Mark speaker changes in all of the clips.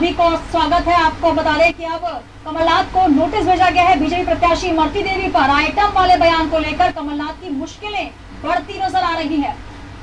Speaker 1: सभी को स्वागत है। आपको बता दें कि अब कमलनाथ को नोटिस भेजा गया है। बीजेपी प्रत्याशी इमरती देवी पर आइटम वाले बयान को लेकर कमलनाथ की मुश्किलें बढ़ती नजर आ रही है।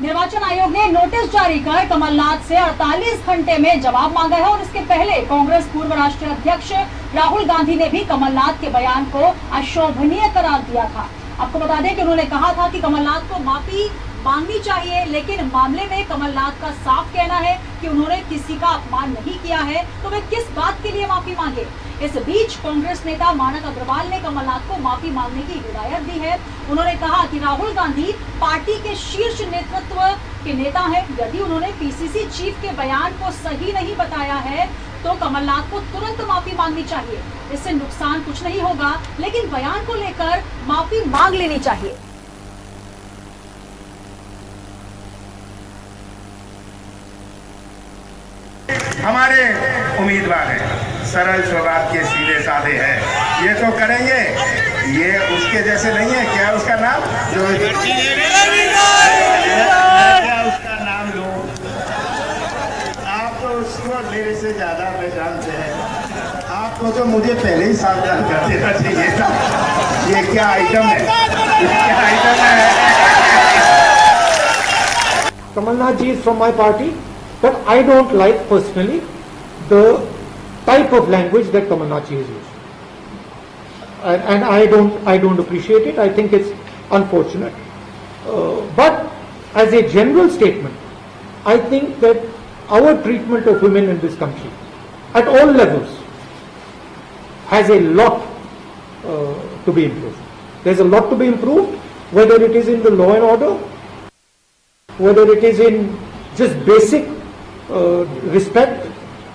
Speaker 1: निर्वाचन आयोग ने नोटिस जारी कर कमलनाथ से 48 घंटे में जवाब मांगा है और इसके पहले कांग्रेस पूर्व राष्ट्रीय अध्यक्ष राहुल गांधी ने भी कमलनाथ के बयान को अशोभनीय करार दिया था। आपको बता दें कि उन्होंने कहा था कि कमलनाथ को माफी मांगनी चाहिए, लेकिन मामले में कमलनाथ का साफ कहना है कि उन्होंने किसी का अपमान नहीं किया है, तो वे किस बात के लिए माफी मांगे। इस बीच कांग्रेस नेता मानक अग्रवाल ने कमलनाथ को माफी मांगने की हिदायत दी है। उन्होंने कहा कि राहुल गांधी पार्टी के शीर्ष नेतृत्व के नेता हैं। यदि उन्होंने पीसीसी चीफ के बयान को सही नहीं बताया है तो कमलनाथ को तुरंत माफी मांगनी चाहिए। इससे नुकसान कुछ नहीं होगा, लेकिन बयान को लेकर माफी मांग लेनी चाहिए।
Speaker 2: हमारे उम्मीदवार हैं, सरल स्वभाव के, सीधे साधे हैं, ये तो करेंगे। ये उसके जैसे नहीं है। क्या उसका नाम जो क्या उसका नाम लो आप, तो उसको मेरे से ज्यादा पहचानते हैं। आपको तो मुझे पहले ही सावधान कर देना चाहिए था। ये क्या आइटम है, ये क्या आइटम है।
Speaker 3: Kamalnath ji is from my party, but I don't like personally the type of language that Kamalnath ji is using, and I don't appreciate it. I think it's unfortunate. But as a general statement, I think that our treatment of women in this country, at all levels, has a lot to be improved. There's a lot to be improved, whether it is in the law and order, whether it is in just basic respect,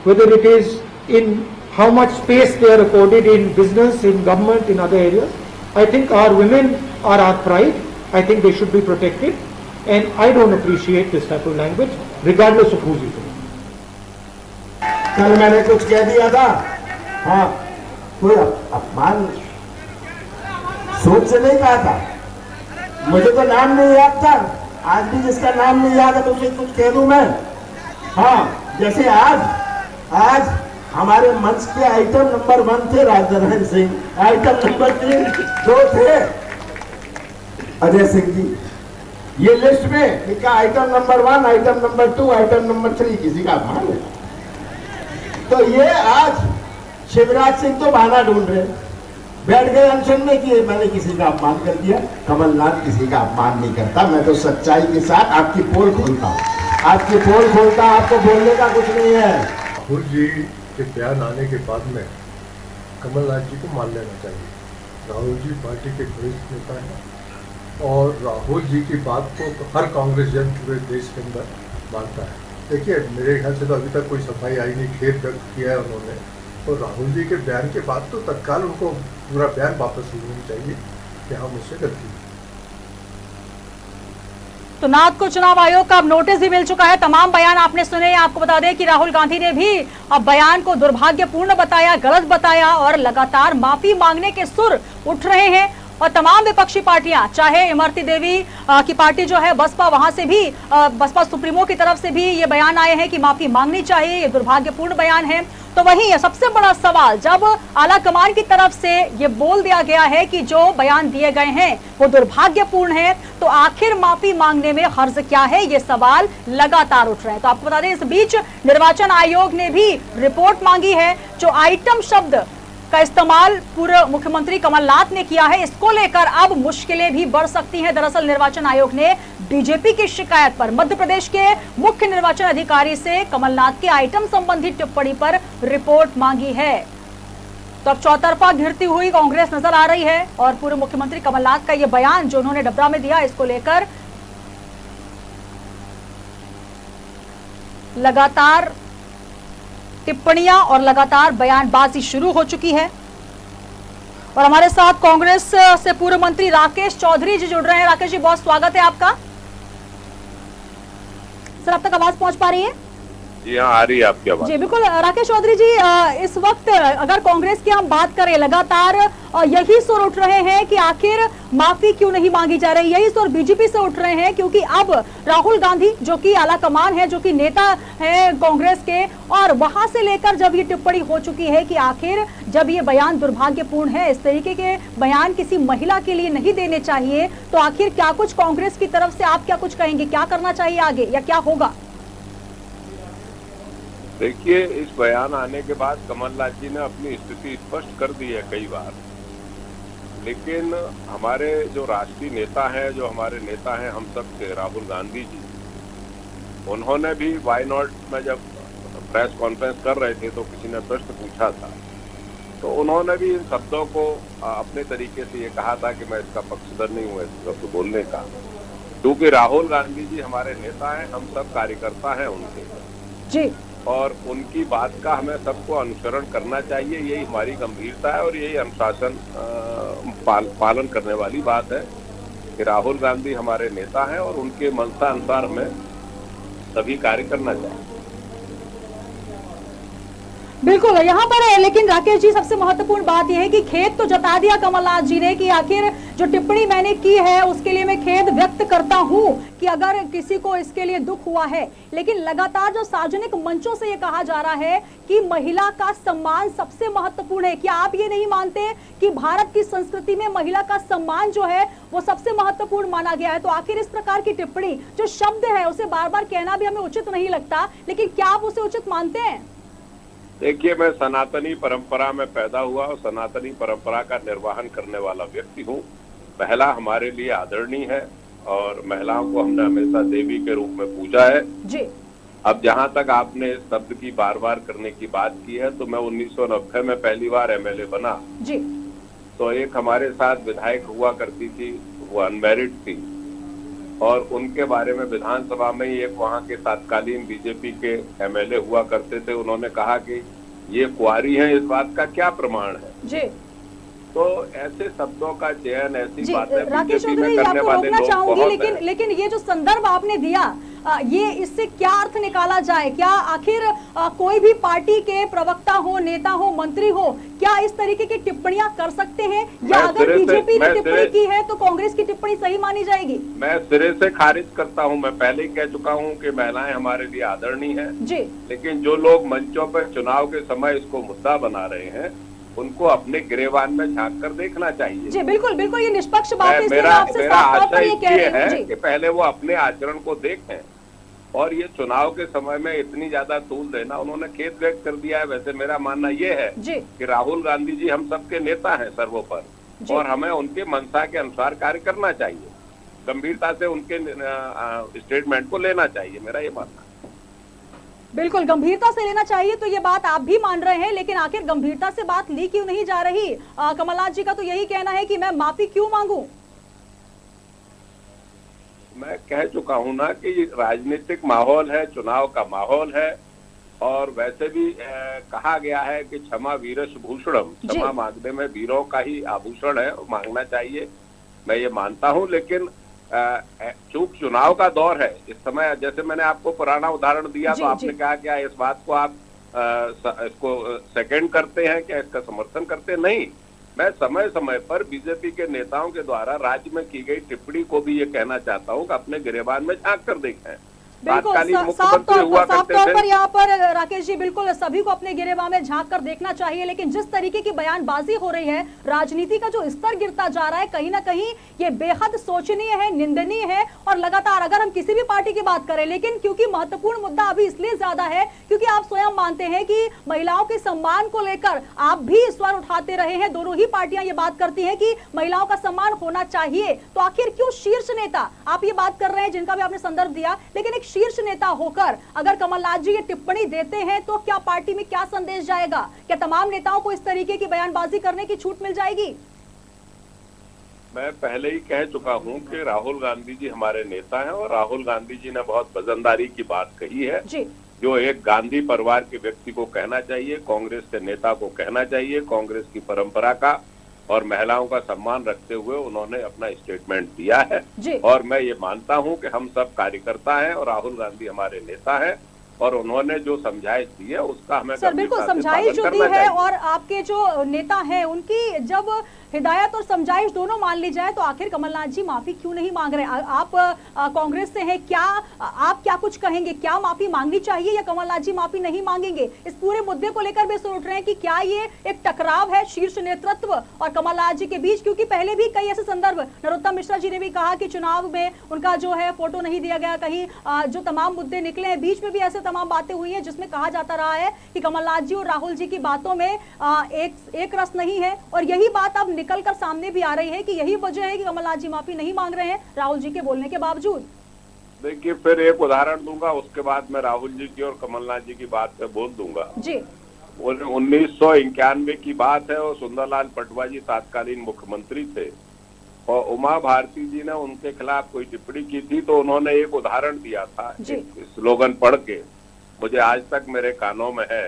Speaker 3: whether it is in how much space they are afforded in business, in government, in other areas. I think our women are our pride. I think they should be protected, and I don't appreciate this type of language, regardless of who's using it.
Speaker 4: कल मैंने कुछ कह दिया था, हाँ, कोई अपमान सोच से नहीं कहा था। मुझे तो नाम नहीं याद था। आज भी जिसका नाम नहीं याद है तो उसे कुछ कह दूं मैं। हाँ, जैसे आज हमारे मंच के आइटम नंबर 1 थे राजनारायण सिंह, आइटम नंबर 3 2 थे अजय सिंह जी। ये लिस्ट में लिखा item number 1, item number 2, item number 3, किसी का अपमान है। तो ये आज शिवराज सिंह तो बहाना ढूंढ रहे, बैठ गए अनशन में कि मैंने किसी का अपमान कर दिया। कमलनाथ किसी का अपमान नहीं करता। मैं तो सच्चाई के साथ आपकी पोल खोलता हूँ, आपकी पोल खोलता, आपको बोलने का कुछ नहीं है।
Speaker 5: राहुल जी के बयान आने के बाद में कमलनाथ जी को मान लेना चाहिए। राहुल जी पार्टी के वरिष्ठ नेता हैं और राहुल जी की बात को तो हर कांग्रेस जन पूरे देश के अंदर मानता है। देखिए, मेरे ख्याल से तो अभी तक कोई सफाई आई नहीं, खेद व्यक्त किया है उन्होंने। तो राहुल जी के बयान के बाद तो तत्काल उनको पूरा बयान वापस लेना चाहिए कि हम उससे गलती।
Speaker 1: तो नाथ को चुनाव आयोग का अब नोटिस भी मिल चुका है। तमाम बयान आपने सुने। आपको बता दें कि राहुल गांधी ने भी अब बयान को दुर्भाग्यपूर्ण बताया, गलत बताया और लगातार माफी मांगने के सुर उठ रहे हैं। और तमाम विपक्षी पार्टियां, चाहे इमरती देवी की पार्टी जो है बसपा, वहां से भी बसपा सुप्रीमो की तरफ से भी ये बयान आए हैं कि माफी मांगनी चाहिए, ये दुर्भाग्यपूर्ण बयान है। तो वहीं सबसे बड़ा सवाल, जब आला कमान की तरफ से ये बोल दिया गया है कि जो बयान दिए गए हैं वो दुर्भाग्यपूर्ण है, तो आखिर माफी मांगने में हर्ज क्या है, ये सवाल लगातार उठ रहे हैं। तो आपको बता दें, इस बीच निर्वाचन आयोग ने भी रिपोर्ट मांगी है। जो आइटम शब्द का इस्तेमाल पूर्व मुख्यमंत्री कमलनाथ ने किया है, इसको लेकर अब मुश्किलें भी बढ़ सकती हैं। दरअसल निर्वाचन आयोग ने बीजेपी की शिकायत पर मध्य प्रदेश के मुख्य निर्वाचन अधिकारी से कमलनाथ के आइटम संबंधी टिप्पणी पर रिपोर्ट मांगी है। तो अब चौतरफा घिरती हुई कांग्रेस नजर आ रही है और पूर्व मुख्यमंत्री कमलनाथ का यह बयान जो उन्होंने डबरा में दिया, इसको लेकर लगातार टिप्पणियां और लगातार बयानबाजी शुरू हो चुकी है। और हमारे साथ कांग्रेस से पूर्व मंत्री राकेश चौधरी जी जुड़ रहे हैं। राकेश जी, बहुत स्वागत है आपका। सर, अब तक आवाज पहुंच पा रही है?
Speaker 6: जी हाँ, आ रही है आपकी आवाज।
Speaker 1: जी बिल्कुल राकेश चौधरी जी, इस वक्त अगर कांग्रेस की हम बात करें, लगातार यही सुर उठ रहे हैं कि आखिर माफी क्यों नहीं मांगी जा रही। यही सुर बीजेपी से उठ रहे हैं क्योंकि अब राहुल गांधी जो कि आला कमान है, जो कि नेता है कांग्रेस के, और वहां से लेकर जब ये टिप्पणी हो चुकी है कि आखिर जब ये बयान दुर्भाग्यपूर्ण है, इस तरीके के बयान किसी महिला के लिए नहीं देने चाहिए, तो आखिर क्या कुछ कांग्रेस की तरफ से आप क्या कुछ कहेंगे, क्या करना चाहिए आगे या क्या होगा?
Speaker 6: देखिए, इस बयान आने के बाद कमलनाथ जी ने अपनी स्थिति स्पष्ट कर दी है कई बार, लेकिन हमारे जो राष्ट्रीय नेता हैं, जो हमारे नेता हैं हम सब के, राहुल गांधी जी, उन्होंने भी वाई नॉट में जब प्रेस कॉन्फ्रेंस कर रहे थे तो किसी ने प्रश्न पूछा था, तो उन्होंने भी इन शब्दों को अपने तरीके से ये कहा था कि मैं इसका पक्षधर नहीं हूँ इस शब्द बोलने का, क्योंकि राहुल गांधी जी हमारे नेता हैं, हम सब कार्यकर्ता हैं उनके
Speaker 1: जी, और
Speaker 6: उनकी बात का हमें सबको अनुसरण करना चाहिए। यही हमारी गंभीरता है और यही अनुशासन पालन करने वाली बात है कि राहुल गांधी हमारे नेता हैं और उनके मंशा अनुसार हमें सभी कार्य करना चाहिए।
Speaker 1: बिल्कुल, यहाँ पर है, लेकिन राकेश जी सबसे महत्वपूर्ण बात यह है कि खेद तो जता दिया कमलनाथ जी ने कि आखिर जो टिप्पणी मैंने की है उसके लिए मैं खेद व्यक्त करता हूँ कि अगर किसी को इसके लिए दुख हुआ है, लेकिन लगातार जो सार्वजनिक मंचों से ये कहा जा रहा है कि महिला का सम्मान सबसे महत्वपूर्ण है। क्या आप ये नहीं मानते कि भारत की संस्कृति में महिला का सम्मान जो है वो सबसे महत्वपूर्ण माना गया है? तो आखिर इस प्रकार की टिप्पणी, जो शब्द है उसे बार बार कहना भी हमें उचित नहीं लगता, लेकिन क्या आप उसे उचित मानते हैं?
Speaker 6: देखिए, मैं सनातनी परंपरा में पैदा हुआ और सनातनी परंपरा का निर्वहन करने वाला व्यक्ति हूँ। महिला हमारे लिए आदरणीय है और महिलाओं को हमने हमेशा देवी के रूप में पूजा है
Speaker 1: जी।
Speaker 6: अब जहाँ तक आपने इस शब्द की बार बार करने की बात की है, तो मैं 1990 में पहली बार एमएलए बना
Speaker 1: जी।
Speaker 6: तो एक हमारे साथ विधायक हुआ करती थी, वो अनमैरिड थी और उनके बारे में विधानसभा में ही एक वहाँ के तत्कालीन बीजेपी के एमएलए हुआ करते थे, उन्होंने कहा कि ये कुंवारी हैं, इस बात का क्या प्रमाण है
Speaker 1: जी।
Speaker 6: तो ऐसे शब्दों का चयन, ऐसी बातें
Speaker 1: राकेश
Speaker 6: बीजेपी
Speaker 1: चौधरी,
Speaker 6: में करने
Speaker 1: आपको
Speaker 6: वाले
Speaker 1: रोकना
Speaker 6: लोग
Speaker 1: चाहूंगी,
Speaker 6: बहुत हैं।
Speaker 1: लेकिन ये जो संदर्भ आपने दिया, ये इससे क्या अर्थ निकाला जाए? क्या आखिर कोई भी पार्टी के प्रवक्ता हो, नेता हो, मंत्री हो, क्या इस तरीके की टिप्पणियां कर सकते हैं, या अगर बीजेपी ने टिप्पणी की है तो कांग्रेस की टिप्पणी सही मानी जाएगी?
Speaker 6: मैं सिरे से खारिज करता हूं। मैं पहले ही कह चुका हूं कि महिलाएं हमारे लिए आदरणीय हैं
Speaker 1: जी,
Speaker 6: लेकिन जो लोग मंचों पर चुनाव के समय इसको मुद्दा बना रहे हैं उनको अपने गिरेबान में झांक कर देखना चाहिए।
Speaker 1: जी बिल्कुल बिल्कुल, ये निष्पक्ष बात है, इसलिए
Speaker 6: मेरा
Speaker 1: आपसे साफ तौर पर ये कह रही हूं जी।
Speaker 6: कि पहले वो अपने आचरण को देखें और ये चुनाव के समय में इतनी ज्यादा तूल देना, उन्होंने खेद व्यक्त कर दिया है। वैसे मेरा मानना ये है
Speaker 1: जी
Speaker 6: कि राहुल गांधी जी हम सबके नेता हैं सर्वोपरि और हमें उनके मंशा के अनुसार कार्य करना चाहिए, गंभीरता से उनके स्टेटमेंट को लेना चाहिए, मेरा ये मानना है।
Speaker 1: बिल्कुल गंभीरता से लेना चाहिए, तो ये बात आप भी मान रहे हैं, लेकिन आखिर गंभीरता से बात ली क्यों नहीं जा रही? कमलनाथ जी का तो यही कहना है कि मैं माफी क्यों मांगू।
Speaker 6: मैं कह चुका हूं ना कि राजनीतिक माहौल है, चुनाव का माहौल है और वैसे भी कहा गया है कि क्षमा वीरश भूषणम, क्षमा मांगने में वीरों का ही आभूषण है, मांगना चाहिए, मैं ये मानता हूं। लेकिन चूंकि चुनाव का दौर है इस समय, जैसे मैंने आपको पुराना उदाहरण दिया तो आपने कहा क्या इस बात को आप इसको सेकंड करते हैं, क्या इसका समर्थन करते हैं? नहीं, मैं समय समय पर बीजेपी के नेताओं के द्वारा राज्य में की गई टिप्पणी को भी ये कहना चाहता हूं कि अपने गिरेबान में झांक कर देखें।
Speaker 1: बिल्कुल साफ तौर पर यहाँ पर राकेश जी, बिल्कुल सभी को अपने गिरेबान में झांक कर देखना चाहिए, लेकिन जिस तरीके की बयानबाजी हो रही है, राजनीति का जो स्तर गिरता जा रहा है, कहीं ना कहीं ये बेहद शोचनीय है, निंदनीय है। और लगातार अगर हम किसी भी पार्टी की बात करें, लेकिन क्योंकि महत्वपूर्ण मुद्दा अभी इसलिए ज्यादा है क्योंकि आप स्वयं मानते हैं कि महिलाओं के सम्मान को लेकर आप भी स्वर उठाते रहे हैं, दोनों ही पार्टियां ये बात करती है कि महिलाओं का सम्मान होना चाहिए, तो आखिर क्यों शीर्ष नेता आप ये बात कर रहे हैं जिनका भी आपने संदर्भ दिया, लेकिन एक शीर्ष नेता होकर अगर कमलनाथ जी ये टिप्पणी देते हैं तो क्या पार्टी में क्या संदेश जाएगा? क्या तमाम नेताओं को इस तरीके की बयानबाजी करने की छूट मिल जाएगी?
Speaker 6: मैं पहले ही कह चुका हूं कि राहुल गांधी जी हमारे नेता हैं और राहुल गांधी जी ने बहुत वजनदारी की बात कही है
Speaker 1: जी।
Speaker 6: जो एक गांधी परिवार के व्यक्ति को कहना चाहिए, कांग्रेस के नेता को कहना चाहिए, कांग्रेस की परंपरा का और महिलाओं का सम्मान रखते हुए उन्होंने अपना स्टेटमेंट दिया है। और मैं ये मानता हूं कि हम सब कार्यकर्ता हैं और राहुल गांधी हमारे नेता हैं और उन्होंने जो समझाइश दी है उसका हमें
Speaker 1: सर बिल्कुल
Speaker 6: गंभीरता से
Speaker 1: समझाइश जो
Speaker 6: पालन
Speaker 1: दी
Speaker 6: करना
Speaker 1: है
Speaker 6: चाहिए।
Speaker 1: और आपके जो नेता हैं उनकी जब हिदायत और समझाइश दोनों मान ली जाए तो आखिर कमलनाथ जी माफी क्यों नहीं मांग रहे? आप कांग्रेस से हैं, क्या आप क्या कुछ कहेंगे? क्या माफी मांगनी चाहिए या कमलनाथ जी माफी नहीं मांगेंगे? इस पूरे मुद्दे को लेकर भी सुन उठ रहे हैं कि क्या ये एक टकराव है शीर्ष नेतृत्व और कमलनाथ जी के बीच, क्योंकि पहले भी कई ऐसे संदर्भ, नरोत्तम मिश्रा जी ने भी कहा कि चुनाव में उनका जो है फोटो नहीं दिया गया, कहीं जो तमाम मुद्दे निकले हैं बीच में भी ऐसे तमाम बातें हुई हैं जिसमें कहा जाता रहा है कि कमलनाथ जी और राहुल जी की बातों में एक रस नहीं है, और यही बात अब निकल कर सामने भी आ रही है कि यही वजह है कि कमलनाथ जी माफी नहीं मांग रहे हैं राहुल जी के बोलने के बावजूद।
Speaker 6: देखिए, फिर एक उदाहरण दूंगा, उसके बाद मैं राहुल जी की और कमलनाथ जी की बात पे बोल दूंगा
Speaker 1: जी।
Speaker 6: 1991 की बात है और सुंदरलाल पटवा जी तत्कालीन मुख्यमंत्री थे और उमा भारती जी ने उनके खिलाफ कोई टिप्पणी की थी, तो उन्होंने एक उदाहरण दिया था, एक स्लोगन पढ़ के मुझे आज तक मेरे कानों में है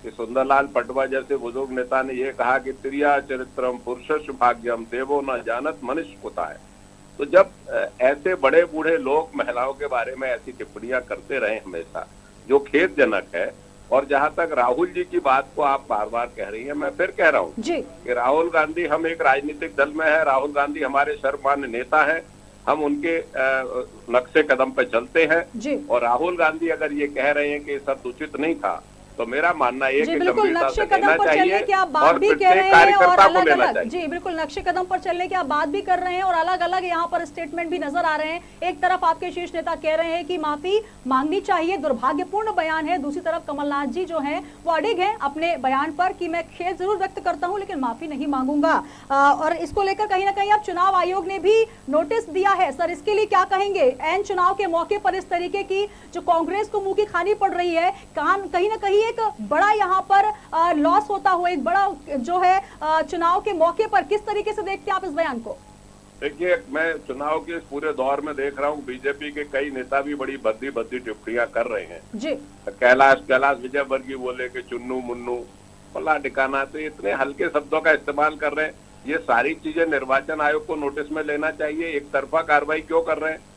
Speaker 6: कि सुंदरलाल पटवा जैसे बुजुर्ग नेता ने यह कहा कि त्रिया चरित्रम पुरुषस्य भाग्यम देवो न जानत मनुष्य कुता है। तो जब ऐसे बड़े बूढ़े लोग महिलाओं के बारे में ऐसी टिप्पणियां करते रहे हमेशा, जो खेदजनक है, और जहां तक राहुल जी की बात को आप बार बार कह रही हैं, मैं फिर कह रहा हूं कि राहुल गांधी, हम एक राजनीतिक दल में है, राहुल गांधी हमारे सर्वमान्य नेता है, हम उनके नक्शे कदम पे चलते हैं, और राहुल गांधी अगर ये कह रहे हैं कि ये सब उचित नहीं था, तो मेरा मानना ये कि
Speaker 1: बिल्कुल
Speaker 6: गंभीरता
Speaker 1: नक्शे
Speaker 6: से
Speaker 1: कदम
Speaker 6: लेना
Speaker 1: पर चलने
Speaker 6: चाहिए
Speaker 1: की आप बात भी
Speaker 6: और
Speaker 1: कह रहे हैं और
Speaker 6: कार्यकर्ता को
Speaker 1: अलग
Speaker 6: लेना
Speaker 1: अलग,
Speaker 6: चाहिए।
Speaker 1: जी बिल्कुल नक्शे कदम पर चलने की आप बात भी कर रहे हैं और अलग अलग यहाँ पर स्टेटमेंट भी नजर आ रहे हैं। एक तरफ आपके शीर्ष नेता कह रहे हैं कि माफी मांगनी चाहिए, दुर्भाग्यपूर्ण बयान है, दूसरी तरफ कमलनाथ जी जो है वो अडिग हैं अपने बयान पर कि मैं खेद जरूर व्यक्त करता हूँ लेकिन माफी नहीं मांगूंगा। और इसको लेकर कहीं ना कहीं अब चुनाव आयोग ने भी नोटिस दिया है। सर इसके लिए क्या कहेंगे? एन चुनाव के मौके पर इस तरीके की जो कांग्रेस को मुंह की खानी पड़ रही है, कहीं ना कहीं एक बड़ा यहाँ पर लॉस होता हुआ, एक बड़ा जो है चुनाव के मौके पर, किस तरीके से देखते हैं आप इस बयान को?
Speaker 6: देखिए, मैं चुनाव के इस पूरे दौर में देख रहा हूँ बीजेपी के कई नेता भी बड़ी भद्दी भद्दी टिप्पणियां कर रहे हैं जी। कैलाश विजयवर्गीय बोले कि चुन्नू मुन्नू फला ठिकाना, तो इतने हल्के शब्दों का इस्तेमाल कर रहे हैं। ये सारी चीजें निर्वाचन आयोग को नोटिस में लेना चाहिए। एक तरफा कार्रवाई क्यों कर रहे हैं?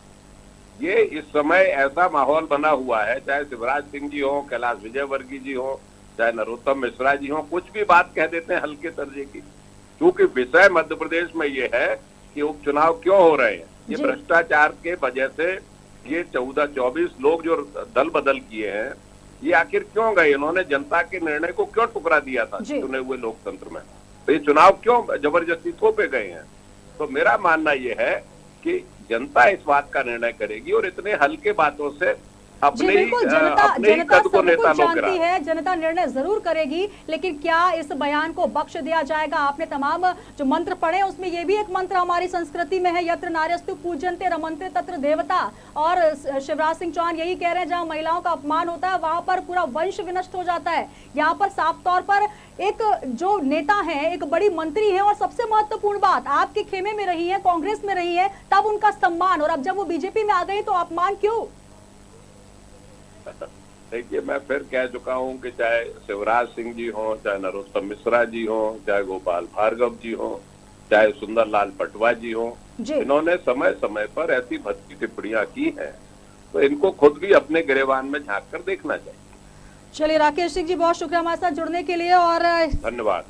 Speaker 6: ये इस समय ऐसा माहौल बना हुआ है, चाहे शिवराज सिंह जी हो, कैलाश विजयवर्गीय जी हो, चाहे नरोत्तम मिश्रा जी हो, कुछ भी बात कह देते हैं हल्के दर्जे की, क्योंकि विषय मध्य प्रदेश में ये है कि उपचुनाव क्यों हो रहे हैं। ये भ्रष्टाचार के वजह से ये 14-24 लोग जो दल बदल किए हैं, ये आखिर क्यों गए? इन्होंने जनता के निर्णय को क्यों टुकरा दिया था चुने हुए लोकतंत्र में? तो ये चुनाव क्यों जबरदस्ती थोपे गए हैं? तो मेरा मानना ये है कि जनता इस बात का निर्णय करेगी और इतने हल्के बातों से अपने ही कद को नेता लोग
Speaker 1: जानती है, जनता निर्णय जरूर करेगी, लेकिन क्या इस बयान को बख्श दिया जाएगा? आपने तमाम जो मंत्र पढ़े उसमें ये भी एक मंत्र हमारी संस्कृति में है, यत्र नार्यस्तु पूज्यन्ते रमन्ते तत्र देवता, और शिवराज सिंह चौहान यही कह रहे हैं जहां महिलाओं का अपमान होता है वहां पर पूरा वंश विनष्ट हो जाता है। यहाँ पर साफ तौर पर एक जो नेता है, एक बड़ी मंत्री है, और सबसे महत्वपूर्ण बात, आपके खेमे में रही है, कांग्रेस में रही है, तब उनका सम्मान, और अब जब वो बीजेपी में आ गई तो अपमान क्यों?
Speaker 6: देखिए, मैं फिर कह चुका हूं कि चाहे शिवराज सिंह जी हो, चाहे नरोत्तम मिश्रा जी हो, चाहे गोपाल भार्गव जी हो, चाहे सुंदरलाल पटवा जी हो, इन्होंने समय समय पर ऐसी भद्दी टिप्पणियां की हैं, तो इनको खुद भी अपने गिरेबान में झांक कर देखना चाहिए।
Speaker 1: चलिए राकेश सिंह जी, बहुत शुक्रिया हमारे साथ जुड़ने के लिए, और
Speaker 6: धन्यवाद।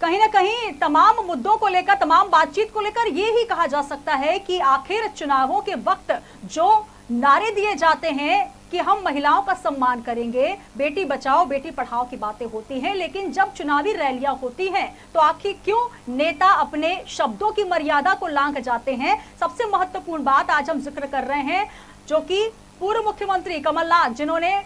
Speaker 1: कहीं ना कहीं तमाम मुद्दों को लेकर, तमाम बातचीत को लेकर ये ही कहा जा सकता है कि आखिर चुनावों के वक्त जो नारे दिए जाते हैं कि हम महिलाओं का सम्मान करेंगे, बेटी बचाओ बेटी पढ़ाओ की बातें होती हैं, लेकिन जब चुनावी रैलियां होती हैं तो आखिर क्यों नेता अपने शब्दों की मर्यादा को लांघ जाते हैं? सबसे महत्वपूर्ण बात आज हम जिक्र कर रहे हैं, जो कि पूर्व मुख्यमंत्री कमलनाथ, जिन्होंने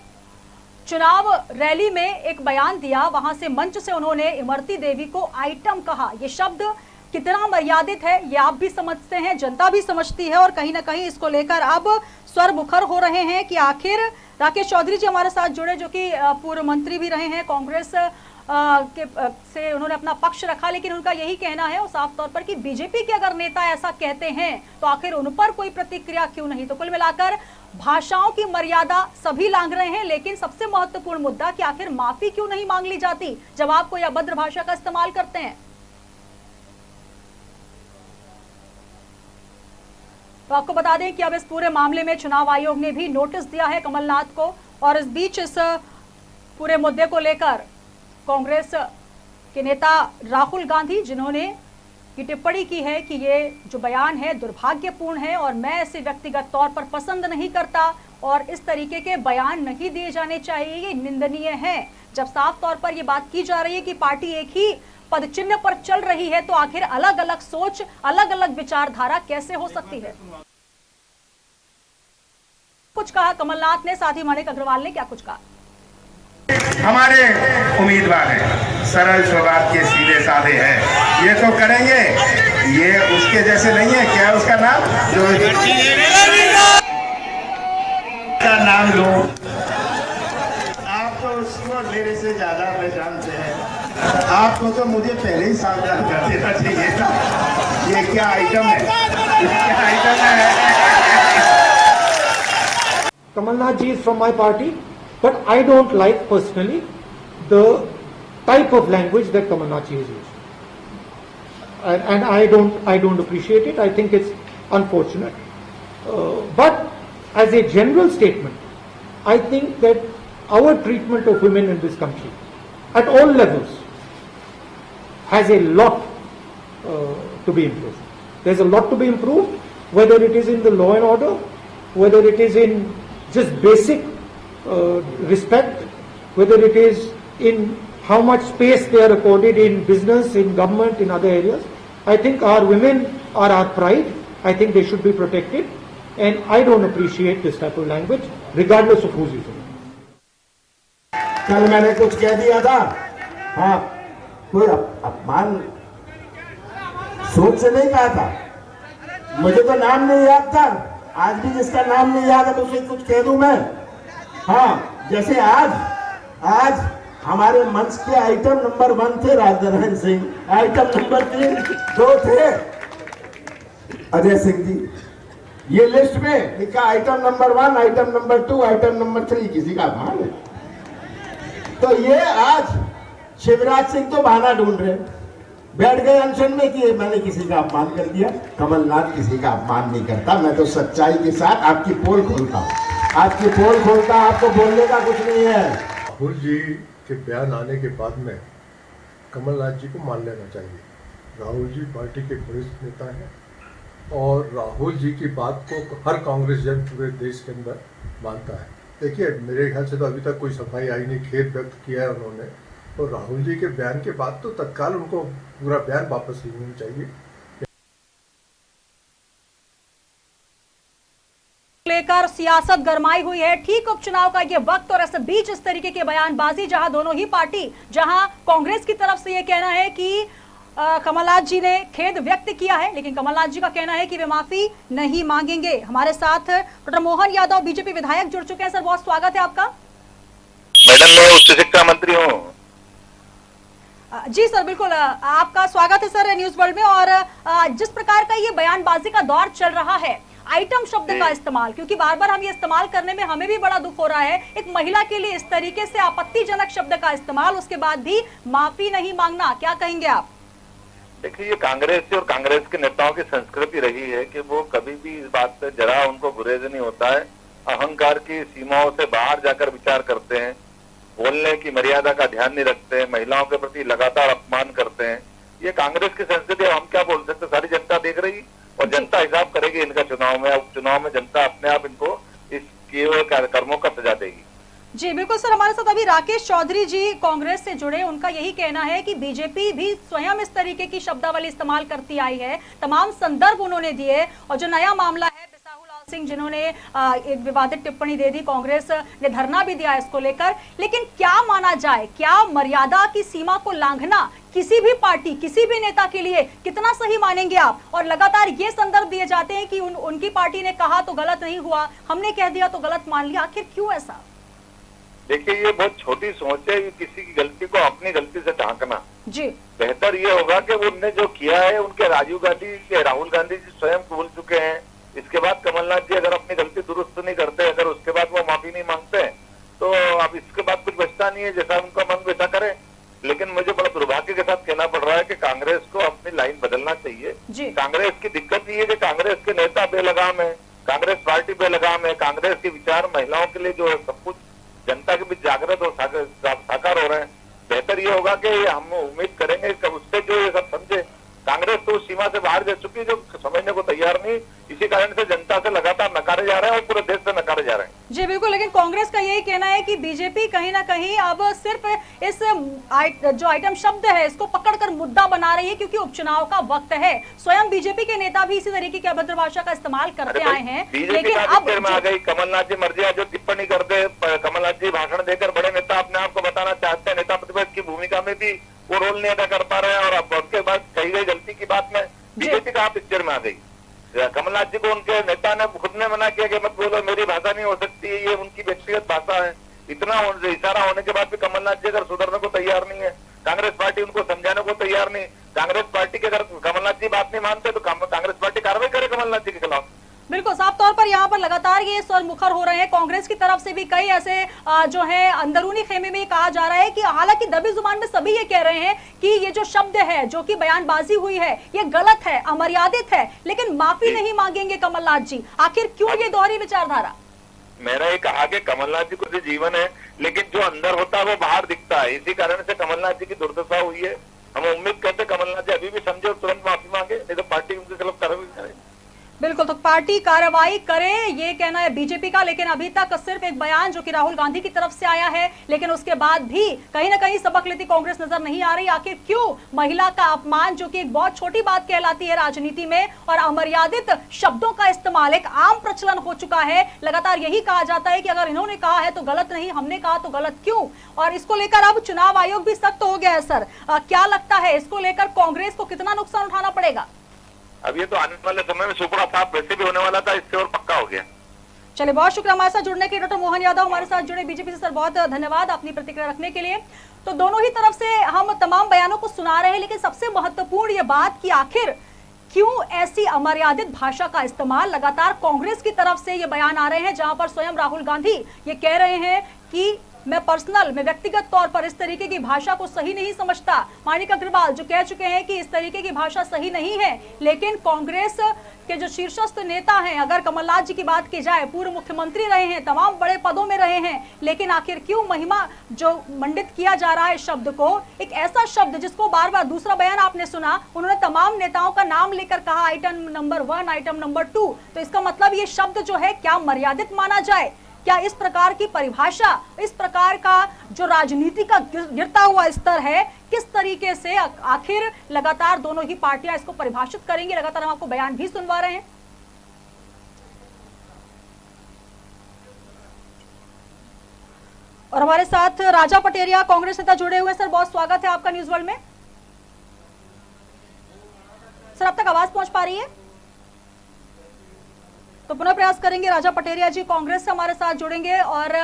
Speaker 1: चुनाव रैली में एक बयान दिया, वहां से मंच से उन्होंने इमरती देवी को आइटम कहा। ये शब्द कितना मर्यादित है ये आप भी समझते हैं, जनता भी समझती है, और कहीं ना कहीं इसको लेकर अब स्वर मुखर हो रहे हैं कि आखिर राकेश चौधरी जी हमारे साथ जुड़े, जो कि पूर्व मंत्री भी रहे हैं, कांग्रेस से उन्होंने अपना पक्ष रखा, लेकिन उनका यही कहना है साफ तौर पर कि बीजेपी के अगर नेता ऐसा कहते हैं तो आखिर उन पर कोई प्रतिक्रिया क्यों नहीं? तो कुल मिलाकर भाषाओं की मर्यादा सभी लांघ रहे हैं, लेकिन सबसे महत्वपूर्ण मुद्दा कि आखिर माफी क्यों नहीं मांग ली जाती जब आप कोई अभद्र भाषा का इस्तेमाल करते हैं? तो आपको बता दें कि अब इस पूरे मामले में चुनाव आयोग ने भी नोटिस दिया है कमलनाथ को, और इस बीच इस पूरे मुद्दे को लेकर कांग्रेस के नेता राहुल गांधी, जिन्होंने ये टिप्पणी की है कि ये जो बयान है दुर्भाग्यपूर्ण है और मैं इसे व्यक्तिगत तौर पर पसंद नहीं करता और इस तरीके के बयान नहीं दिए जाने चाहिए, ये निंदनीय है। जब साफ तौर पर ये बात की जा रही है कि पार्टी एक ही पद चिन्ह पर चल रही है, तो आखिर अलग अलग सोच, अलग अलग विचारधारा कैसे हो सकती है? कुछ कहा कमलनाथ ने, साथ ही माणिक अग्रवाल ने क्या कुछ कहा?
Speaker 2: हमारे उम्मीदवार हैं, सरल स्वभाव के, सीधे साधे हैं, ये तो करेंगे, ये उसके जैसे नहीं है। क्या है उसका नाम, जो का नाम लो, आप तो उसको मेरे से ज्यादा पहचानते हैं। आपको तो मुझे पहले ही सावधान कर देना चाहिए था। ये क्या आइटम है, ये क्या आइटम है?
Speaker 3: Kamalnath ji is from my party, but I don't like personally the type of language that Kamalnath ji is using, and I don't appreciate it. I think it's unfortunate. But as a general statement, I think that our treatment of women in this country, at all levels, has a lot to be improved. There's a lot to be improved, whether it is in the law and order, whether it is in just basic respect, whether it is in how much space they are accorded in business, in government, in other areas. I think our women are our pride. I think they should be protected, and I don't appreciate this type of language, regardless of who's using it.
Speaker 4: कल मैंने कुछ कह दिया था, हाँ, कोई अपमान सोच से नहीं कहा था। मुझे तो नाम नहीं याद था, आज भी जिसका नाम नहीं याद है तो उसे कुछ कह दूं मैं। हाँ, जैसे आज हमारे मंच के आइटम नंबर 1 थे राजनारायण सिंह, आइटम नंबर 3 2 थे अजय सिंह जी। ये लिस्ट में लिखा item number 1, item number 2, item number 3, किसी का अपमान है? तो ये आज शिवराज सिंह तो बहाना ढूंढ रहे, बैठ गए अनशन में कि मैंने किसी का अपमान कर दिया। कमलनाथ किसी का अपमान नहीं करता। मैं तो सच्चाई के साथ आपकी पोल खोलता हूँ, आपकी पोल खोलता, आपको बोलने का कुछ नहीं है।
Speaker 5: राहुल जी के बयान आने के बाद में कमलनाथ जी को मान लेना चाहिए। राहुल जी पार्टी के वरिष्ठ नेता हैं और राहुल जी की बात को हर कांग्रेस जन पूरे देश के अंदर मानता है। देखिए, मेरे ख्याल से तो अभी तक कोई सफाई आई नहीं, खेद व्यक्त किया है उन्होंने, और राहुल जी के बयान के बाद तो तत्काल उनको पूरा बयान वापस लेना चाहिए।
Speaker 1: लेकर सियासत गरमाई हुई है, ठीक उपचुनाव का ये वक्त, और इस बीच इस तरीके की बयानबाजी, जहां दोनों ही पार्टी, जहां कांग्रेस की तरफ से ये कहना है कि कमलनाथ जी ने खेद व्यक्त किया है, लेकिन कमलनाथ जी का कहना है कि वे माफी नहीं मांगेंगे। हमारे साथ डॉक्टर मोहन यादव बीजेपी विधायक जुड़ चुके हैं। सर, बहुत स्वागत है आपका।
Speaker 7: मैडम, मैं उच्च शिक्षा मंत्री हूँ।
Speaker 1: जी सर, बिल्कुल आपका स्वागत है सर न्यूज वर्ल्ड में। और जिस प्रकार का ये बयानबाजी का दौर चल रहा है, आइटम शब्द का इस्तेमाल, क्योंकि बार बार हम ये इस्तेमाल करने में हमें भी बड़ा दुख हो रहा है, एक महिला के लिए इस तरीके से आपत्तिजनक शब्द का इस्तेमाल, उसके बाद भी माफी नहीं मांगना, क्या कहेंगे आप?
Speaker 7: देखिए, ये कांग्रेस और कांग्रेस के नेताओं की संस्कृति रही है कि वो कभी भी इस बात पे जरा उनको गुरेज नहीं होता है, अहंकार की सीमाओं से बाहर जाकर विचार करते हैं, बोलने की मर्यादा का ध्यान नहीं रखते हैं, महिलाओं के प्रति लगातार अपमान करते हैं। ये कांग्रेस की संस्कृति है, हम क्या बोल सकते, सारी जनता देख रही और जनता हिसाब करेगी इनका चुनाव में। अब चुनाव में जनता अपने आप इनको इस किए हुए कर्मों का सजा देगी।
Speaker 1: जी बिल्कुल सर, हमारे साथ अभी राकेश चौधरी जी कांग्रेस से जुड़े, उनका यही कहना है कि बीजेपी भी स्वयं इस तरीके की शब्दावली इस्तेमाल करती आई है, तमाम संदर्भ उन्होंने दिए, और जो नया मामला है बिसाहू लाल सिंह जिन्होंने एक विवादित टिप्पणी दे दी, कांग्रेस ने धरना भी दिया इसको लेकर। लेकिन क्या माना जाए, क्या मर्यादा की सीमा को लांघना किसी भी पार्टी, किसी भी नेता के लिए कितना सही मानेंगे आप? और लगातार ये संदर्भ दिए जाते हैं कि उनकी पार्टी ने कहा तो गलत नहीं हुआ, हमने कह दिया तो गलत मान लिया, आखिर क्यों ऐसा?
Speaker 7: देखिए, ये बहुत छोटी सोच है, किसी की गलती को अपनी गलती से ढांकना।
Speaker 1: जी,
Speaker 7: बेहतर ये होगा कि उनने जो किया है, उनके राजीव गांधी के राहुल गांधी जी स्वयं बोल चुके हैं। इसके बाद कमलनाथ जी अगर अपनी गलती दुरुस्त नहीं करते, अगर उसके बाद वो माफी नहीं मांगते, तो अब इसके बाद कुछ बचता नहीं है, जैसा उनका मन वैसा करे। लेकिन मुझे बड़ा दुर्भाग्य के साथ कहना पड़ रहा है कि कांग्रेस को अपनी लाइन बदलना चाहिए। कांग्रेस की दिक्कत ये है कि कांग्रेस के नेता बेलगाम है, कांग्रेस पार्टी बेलगाम है, कांग्रेस के विचार महिलाओं के लिए जो है सब कुछ जनता के बीच जागृत और साकार हो रहे हैं। बेहतर ये होगा कि हम उम्मीद करेंगे कि उससे जो ये सब समझे। कांग्रेस तो उस सीमा से बाहर जा चुकी है जो समझने को तैयार नहीं, इसी कारण से जनता से लगातार नकारे जा रहे हैं और पूरे देश से नकारे जा रहे हैं।
Speaker 1: जी बिल्कुल, लेकिन कांग्रेस का यही कहना है कि बीजेपी कहीं ना कहीं अब सिर्फ इस जो आइटम शब्द है इसको पकड़कर मुद्दा बना रही है, क्योंकि उपचुनाव का वक्त है। स्वयं बीजेपी के नेता भी इसी तरीके की अभद्र भाषा का इस्तेमाल करते आए हैं।
Speaker 7: लेकिन अब में आ गई कमलनाथ जी मर्जी जो टिप्पणी करते, कमलनाथ जी भाषण देकर बड़े नेता अपने आप को बताना चाहते हैं, नेता प्रतिपक्ष की भूमिका में भी वो रोल नहीं अदा कर पा रहे हैं, और अब उसके बाद कही गई गलती की बात में बीजेपी कहाँ पिक्चर में आ गई। कमलनाथ जी को उनके नेता ने खुद ने मना किया कि मत बोलो, मेरी भाषा नहीं हो सकती, ये उनकी व्यक्तिगत भाषा है। इतना इशारा होने के बाद भी कमलनाथ जी अगर सुधरने को तैयार नहीं है, कांग्रेस पार्टी उनको समझाने को तैयार नहीं, कांग्रेस पार्टी के अगर कमलनाथ जी बात नहीं मानते तो कांग्रेस पार्टी कार्रवाई करे कमलनाथ जी के खिलाफ।
Speaker 1: बिल्कुल, साफ तौर पर यहाँ पर लगातार ये स्वर मुखर हो रहे हैं। कांग्रेस की तरफ से भी कई ऐसे जो है अंदरूनी खेमे में कहा जा रहा है कि हालांकि दबी जुबान में सभी ये कह रहे हैं कि ये जो शब्द है, जो कि बयानबाजी हुई है, ये गलत है, अमर्यादित है, लेकिन माफी नहीं मांगेंगे कमलनाथ जी। आखिर क्यों ये दोहरी विचारधारा?
Speaker 7: मैंने ये कहा कि कमलनाथ जी को जो जीवन है, लेकिन जो अंदर होता है वो बाहर दिखता है, इसी कारण से कमलनाथ जी की दुर्दशा हुई है। हम उम्मीद करते कमलनाथ जी अभी भी समझे और तुरंत माफी मांगे, नहीं तो पार्टी उनके खिलाफ कार्रवाई करे।
Speaker 1: बिल्कुल, तो पार्टी कार्रवाई करे ये कहना है बीजेपी का, लेकिन अभी तक सिर्फ एक बयान जो कि राहुल गांधी की तरफ से आया है, लेकिन उसके बाद भी कहीं ना कहीं सबक लेती कांग्रेस नजर नहीं आ रही। आखिर क्यों महिला का अपमान, जो कि एक बहुत छोटी बात कहलाती है राजनीति में, और अमर्यादित शब्दों का इस्तेमाल एक आम प्रचलन हो चुका है। लगातार यही कहा जाता है कि अगर इन्होंने कहा है तो गलत नहीं, हमने कहा तो गलत क्यों। और इसको लेकर अब चुनाव आयोग भी सख्त हो गया है। सर, क्या लगता है इसको लेकर कांग्रेस को कितना नुकसान उठाना पड़ेगा?
Speaker 7: अब ये तो आने वाले समय में सुपड़ा साफ वैसे भी होने वाला था, इससे और पक्का हो गया।
Speaker 1: चलिए, बहुत शुक्रिया हमारे साथ जुड़ने के लिए। डॉक्टर मोहन यादव हमारे साथ जुड़े बीजेपी से। सर, बहुत धन्यवाद अपनी प्रतिक्रिया रखने के लिए। तो दोनों ही तरफ से हम तमाम बयानों को सुना रहे हैं, लेकिन सबसे महत्वपूर्ण ये बात कि आखिर क्यों ऐसी अमर्यादित भाषा का इस्तेमाल। लगातार कांग्रेस की तरफ से ये बयान आ रहे हैं, जहां पर स्वयं राहुल गांधी ये कह रहे हैं कि मैं व्यक्तिगत तौर पर इस तरीके की भाषा को सही नहीं समझता। माणिक अग्रवाल जो कह चुके हैं कि इस तरीके की भाषा सही नहीं है, लेकिन कांग्रेस के जो शीर्षस्थ नेता हैं, अगर कमलनाथ जी की बात की जाए, पूर्व मुख्यमंत्री रहे हैं, तमाम बड़े पदों में रहे हैं, लेकिन आखिर क्यों महिमा जो मंडित किया जा रहा है शब्द को, एक ऐसा शब्द जिसको बार बार, दूसरा बयान आपने सुना, उन्होंने तमाम नेताओं का नाम लेकर कहा आइटम नंबर 1, आइटम नंबर 2। तो इसका मतलब ये शब्द जो है क्या मर्यादित माना जाए? क्या इस प्रकार की परिभाषा, इस प्रकार का जो राजनीति का गिरता हुआ स्तर है, किस तरीके से आखिर लगातार दोनों ही पार्टियां इसको परिभाषित करेंगी? लगातार हम आपको बयान भी सुनवा रहे हैं। और हमारे साथ राजा पटेरिया कांग्रेस नेता जुड़े हुए हैं। सर, बहुत स्वागत है आपका न्यूज वर्ल्ड में। सर, अब तक आवाज पहुंच पा रही है? तो पुनः प्रयास करेंगे। राजा पटेरिया जी कांग्रेस से हमारे साथ जुड़ेंगे, और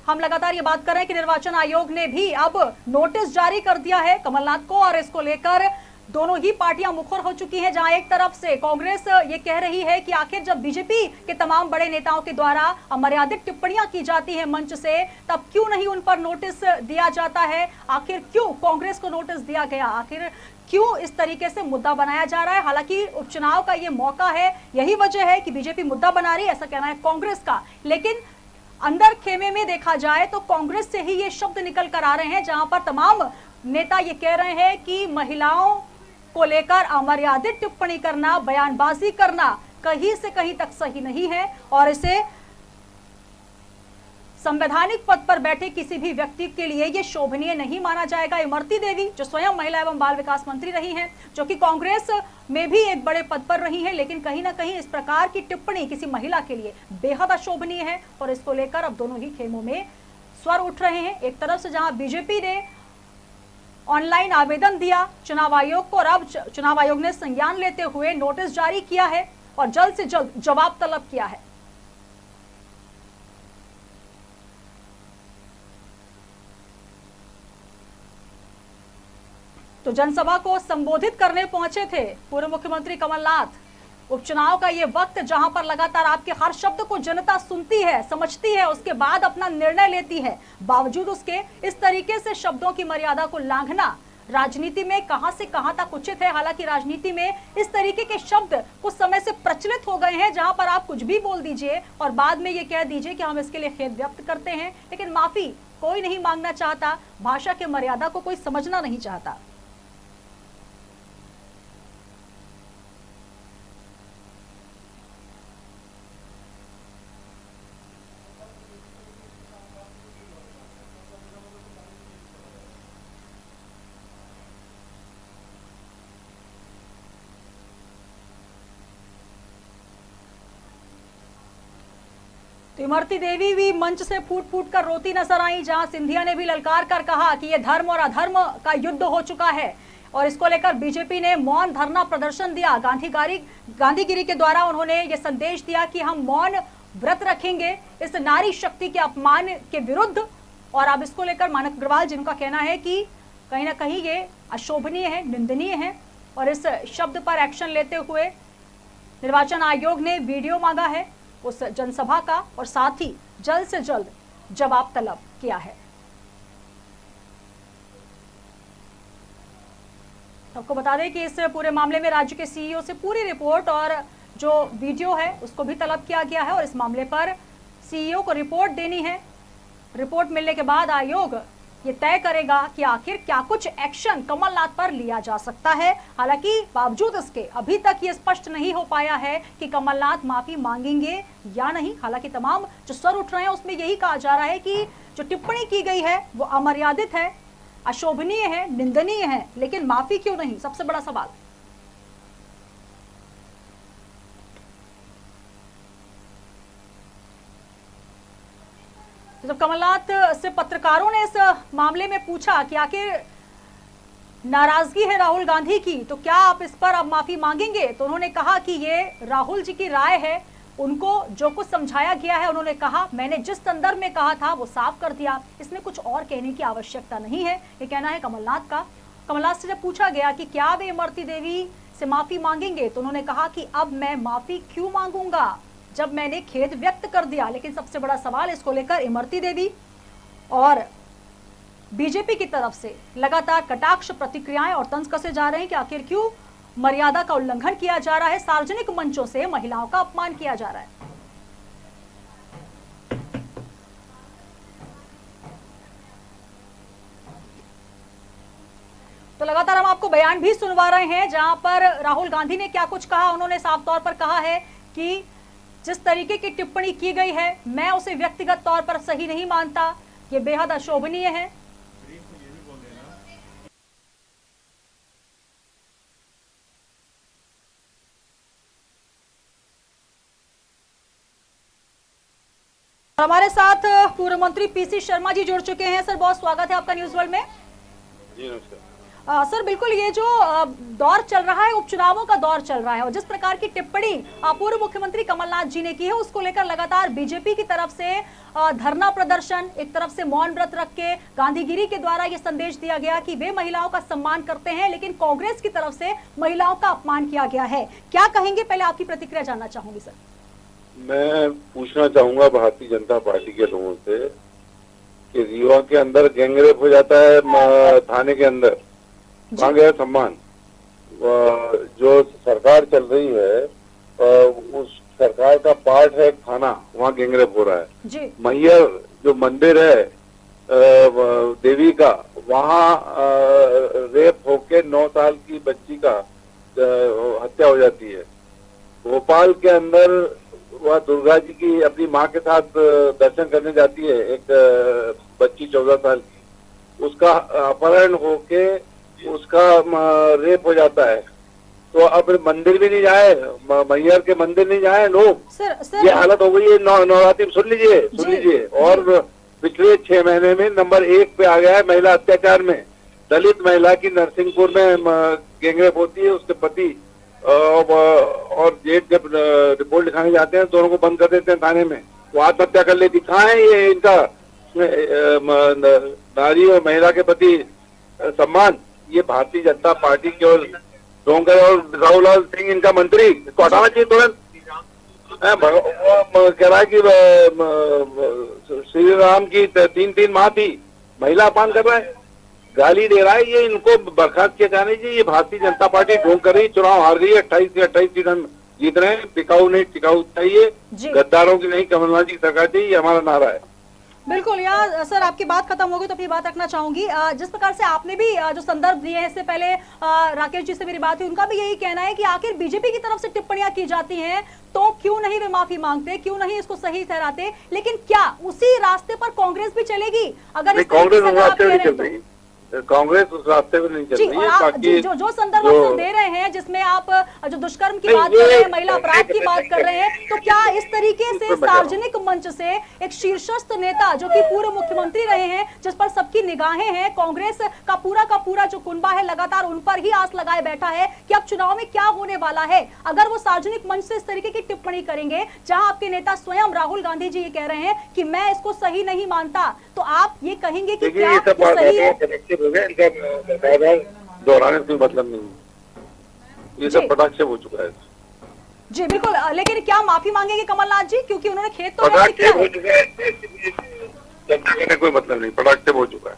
Speaker 1: हम लगातार ये बात कर रहे हैं कि निर्वाचन आयोग ने भी अब नोटिस जारी कर दिया है कमलनाथ को, और इसको लेकर दोनों ही पार्टियां मुखर हो चुकी हैं। जहां एक तरफ से कांग्रेस ये कह रही है कि आखिर जब बीजेपी के तमाम बड़े नेताओं के द्वारा अमर्यादित टिप्पणियां की जाती हैं मंच से, तब क्यों नहीं उन पर नोटिस दिया जाता है? आखिर क्यों कांग्रेस को नोटिस दिया गया? आखिर क्यों इस तरीके से मुद्दा बनाया जा रहा है? हालांकि उपचुनाव का ये मौका है, यही वजह है कि बीजेपी मुद्दा बना रही है, ऐसा कहना है कांग्रेस का। लेकिन अंदर खेमे में देखा जाए तो कांग्रेस से ही ये शब्द निकल कर आ रहे हैं, जहां पर तमाम नेता ये कह रहे हैं कि महिलाओं को लेकर अमर्यादित टिप्पणी करना, बयानबाजी करना कहीं से कहीं तक सही नहीं है, और इसे संवैधानिक पद पर बैठे किसी भी व्यक्ति के लिए ये शोभनीय नहीं माना जाएगा। इमरती देवी जो स्वयं महिला एवं बाल विकास मंत्री रही हैं, जो कि कांग्रेस में भी एक बड़े पद पर रही हैं, लेकिन कहीं ना कहीं इस प्रकार की टिप्पणी किसी महिला के लिए बेहद अशोभनीय है, और इसको लेकर अब दोनों ही खेमों में स्वर उठ रहे हैं। एक तरफ से जहां बीजेपी ने ऑनलाइन आवेदन दिया चुनाव आयोग को, और अब चुनाव आयोग ने संज्ञान लेते हुए नोटिस जारी किया है और जल्द से जल्द जवाब तलब किया है। तो जनसभा को संबोधित करने पहुंचे थे पूर्व मुख्यमंत्री कमलनाथ, उपचुनाव का ये वक्त जहां पर लगातार आपके हर शब्द को जनता सुनती है, समझती है, उसके बाद अपना निर्णय लेती है, बावजूद उसके इस तरीके से शब्दों की मर्यादा को लांघना राजनीति में कहां से कहां तक उचित है। हालांकि राजनीति में इस तरीके के शब्द कुछ समय से प्रचलित हो गए हैं, जहां पर आप कुछ भी बोल दीजिए और बाद में ये कह दीजिए कि हम इसके लिए खेद व्यक्त करते हैं, लेकिन माफी कोई नहीं मांगना चाहता, भाषा के मर्यादा को कोई समझना नहीं चाहता। तो इमरती देवी भी मंच से फूट फूट कर रोती नजर आई, जहां सिंधिया ने भी ललकार कर कहा कि यह धर्म और अधर्म का युद्ध हो चुका है और इसको लेकर बीजेपी ने मौन धरना प्रदर्शन दिया। गांधीगिरी के द्वारा उन्होंने ये संदेश दिया कि हम मौन व्रत रखेंगे इस नारी शक्ति के अपमान के विरुद्ध। और अब इसको लेकर मानक अग्रवाल, जिनका कहना है कि कहीं ना कहीं ये अशोभनीय है, निंदनीय है, और इस शब्द पर एक्शन लेते हुए निर्वाचन आयोग ने वीडियो मांगा है उस जनसभा का और साथ ही जल्द से जल्द जवाब तलब किया है। आपको बता दें कि इस पूरे मामले में राज्य के सीईओ से पूरी रिपोर्ट और जो वीडियो है उसको भी तलब किया गया है और इस मामले पर सीईओ को रिपोर्ट देनी है। रिपोर्ट मिलने के बाद आयोग ये तय करेगा कि आखिर क्या कुछ एक्शन कमलनाथ पर लिया जा सकता है। हालांकि बावजूद इसके अभी तक ये स्पष्ट नहीं हो पाया है कि कमलनाथ माफी मांगेंगे या नहीं। हालांकि तमाम जो स्वर उठ रहे हैं उसमें यही कहा जा रहा है कि जो टिप्पणी की गई है वो अमर्यादित है, अशोभनीय है, निंदनीय है, लेकिन माफी क्यों नहीं, सबसे बड़ा सवाल। जब कमलनाथ से पत्रकारों ने इस मामले में पूछा कि आखिर नाराजगी है राहुल गांधी की, तो क्या आप इस पर अब माफी मांगेंगे, तो उन्होंने कहा कि ये राहुल जी की राय है, उनको जो कुछ समझाया गया है उन्होंने कहा, मैंने जिस संदर्भ में कहा था वो साफ कर दिया, इसमें कुछ और कहने की आवश्यकता नहीं है, ये कहना है कमलनाथ का। कमलनाथ से जब पूछा गया कि क्या वे इमरती देवी से माफी मांगेंगे, तो उन्होंने कहा कि अब मैं माफी क्यों मांगूंगा जब मैंने खेद व्यक्त कर दिया। लेकिन सबसे बड़ा सवाल इसको लेकर इमरती देवी और बीजेपी की तरफ से लगातार कटाक्ष प्रतिक्रियाएं और तंज कसे जा रहे हैं कि आखिर क्यों मर्यादा का उल्लंघन किया जा रहा है, सार्वजनिक मंचों से महिलाओं का अपमान किया जा रहा है। तो लगातार हम आपको बयान भी सुनवा रहे हैं, जहां पर राहुल गांधी ने क्या कुछ कहा। उन्होंने साफ तौर पर कहा है कि जिस तरीके की टिप्पणी की गई है मैं उसे व्यक्तिगत तौर पर सही नहीं मानता, ये बेहद अशोभनीय है। हमारे साथ पूर्व मंत्री पीसी शर्मा जी जुड़ चुके हैं। सर, बहुत स्वागत है आपका न्यूज वर्ल्ड में।
Speaker 6: जी नमस्कार।
Speaker 1: सर, बिल्कुल ये जो दौर चल रहा है, उपचुनावों का दौर चल रहा है, और जिस प्रकार की टिप्पणी पूर्व मुख्यमंत्री कमलनाथ जी ने की है उसको लेकर लगातार बीजेपी की तरफ से धरना प्रदर्शन, एक तरफ से मौन व्रत रख के गांधीगिरी के द्वारा ये संदेश दिया गया कि वे महिलाओं का सम्मान करते हैं, लेकिन कांग्रेस की तरफ से महिलाओं का अपमान किया गया है। क्या कहेंगे, पहले आपकी प्रतिक्रिया जानना चाहूंगी सर।
Speaker 8: मैं पूछना चाहूंगा भारतीय जनता पार्टी के लोगों से कि रीवा के अंदर गैंगरेप हो जाता है, थाने के अंदर, वहाँ गया सम्मान। जो सरकार चल रही है उस सरकार का पार्ट है थाना, वहाँ गैंगरेप हो रहा है। मैयर जो मंदिर है देवी का, वहाँ रेप होके 9 साल की बच्ची का हत्या हो जाती है। भोपाल के अंदर वह दुर्गा जी की अपनी माँ के साथ दर्शन करने जाती है, एक बच्ची 14 साल की, उसका अपहरण होके उसका रेप हो जाता है। तो अब मंदिर भी नहीं जाए, मैयर के मंदिर नहीं जाए लोग। सर, ये हालत हो गई है नवरात्रि। सुन लीजिए। और पिछले 6 महीने में नंबर 1 पे आ गया है महिला अत्याचार में। दलित महिला की नरसिंहपुर में गैंगरेप होती है, उसके पति और जेठ जब रिपोर्ट लिखाने जाते हैं दोनों को बंद कर देते हैं थाने में, वो आत्महत्या कर लेती। कहाँ है ये इनका नारी और महिला के प्रति सम्मान? ये भारतीय जनता पार्टी केवल डोंगर और राहुल लाल सिंह इनका मंत्री, इसको हटाना चाहिए तुरंत। कह रहा है कि श्री राम की 3 माह थी, महिला अपमान कर रहा है, गाली दे रहा है। ये इनको बर्खास्त किया जाना चाहिए। ये भारतीय जनता पार्टी ढोंग कर रही, चुनाव हार गई, 28 से 28 सीट हम जीत रहे हैं। टिकाऊ नहीं, टिकाऊ चाहिए, गद्दारों की नहीं, कमलनाथ जी की सरकार चाहिए, ये हमारा नारा है।
Speaker 1: बिल्कुल। यहाँ सर आपकी बात खत्म होगी तो अपनी बात रखना चाहूंगी। जिस प्रकार से आपने भी जो संदर्भ दिए हैं, इससे पहले राकेश जी से मेरी बात हुई, उनका भी यही कहना है कि आखिर बीजेपी की तरफ से टिप्पणियां की जाती हैं तो क्यों नहीं वे माफी मांगते, क्यों नहीं इसको सही ठहराते। लेकिन क्या उसी रास्ते पर कांग्रेस भी चलेगी? अगर
Speaker 8: कांग्रेस उस रास्ते पर नहीं चल रही है।
Speaker 1: बाकी जो संदर्भ आप दे रहे हैं, जिसमें आप जो दुष्कर्म की बात कर रहे हैं, महिला अपराध की बात कर रहे हैं, तो क्या इस तरीके से सार्वजनिक मंच से एक शीर्षस्थ नेता जो कि पूर्व मुख्यमंत्री रहे हैं, जिस पर सबकी निगाहें हैं, कांग्रेस का पूरा जो कुनबा है लगातार उन पर ही आस लगाए बैठा है कि अब चुनाव में क्या होने वाला है, अगर वो सार्वजनिक मंच से इस तरीके की टिप्पणी करेंगे, जहां आपके नेता स्वयं राहुल गांधी जी ये कह रहे हैं कि मैं इसको सही नहीं मानता, तो आप ये कहेंगे कि क्या सही है?
Speaker 8: दोहराने से मतलब नहीं, ये सब पटाक्षेप हो चुका है।
Speaker 1: जी बिल्कुल। लेकिन क्या माफी मांगेंगे कमलनाथ जी, क्योंकि उन्होंने खेत तो
Speaker 8: पटाक्षेप हो चुका है, कोई मतलब नहीं, पटाक्षेप हो चुका है।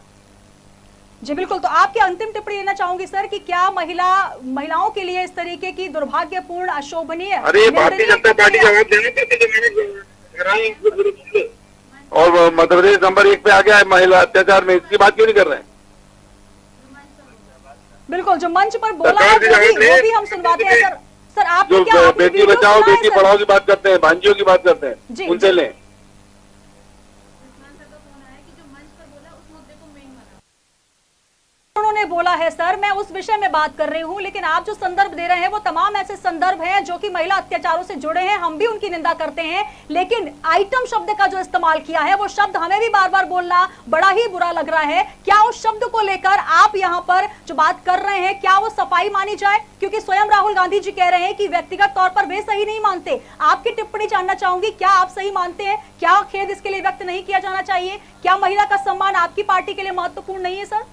Speaker 1: जी बिल्कुल। तो आपकी अंतिम टिप्पणी लेना चाहूंगी सर कि क्या महिलाओं के लिए इस तरीके की दुर्भाग्यपूर्ण, अशोभनीय,
Speaker 8: अरे भारतीय जनता पार्टी जवाब देने और मध्य प्रदेश नंबर 1 पे आ गया है महिला अत्याचार में, इसकी बात क्यों नहीं कर रहे हैं?
Speaker 1: बिल्कुल, जो मंच पर बोला है वो भी हम सुनवाते हैं सर। सर आप
Speaker 8: जो बेटी बचाओ बेटी पढ़ाओ की बात करते हैं, भांजियों की बात करते हैं, उनसे लें।
Speaker 1: उन्होंने बोला है सर, मैं उस विषय में बात कर रही हूं, लेकिन आप जो संदर्भ दे रहे हैं वो तमाम ऐसे संदर्भ हैं जो कि महिला अत्याचारों से जुड़े हैं, हम भी उनकी निंदा करते हैं, लेकिन आइटम शब्द का जो इस्तेमाल किया है वो शब्द हमें भी बार बार बोलना बड़ा ही बुरा लग रहा है। क्या उस शब्द को लेकर आप यहां पर जो बात कर रहे हैं, क्या वो सफाई मानी जाए? क्योंकि स्वयं राहुल गांधी जी कह रहे हैं कि व्यक्तिगत तौर पर वे सही नहीं मानते। आपकी टिप्पणी जानना चाहूंगी, क्या आप सही मानते हैं? क्या खेद इसके लिए व्यक्त नहीं किया जाना चाहिए? क्या महिला का सम्मान आपकी पार्टी के लिए महत्वपूर्ण नहीं है सर?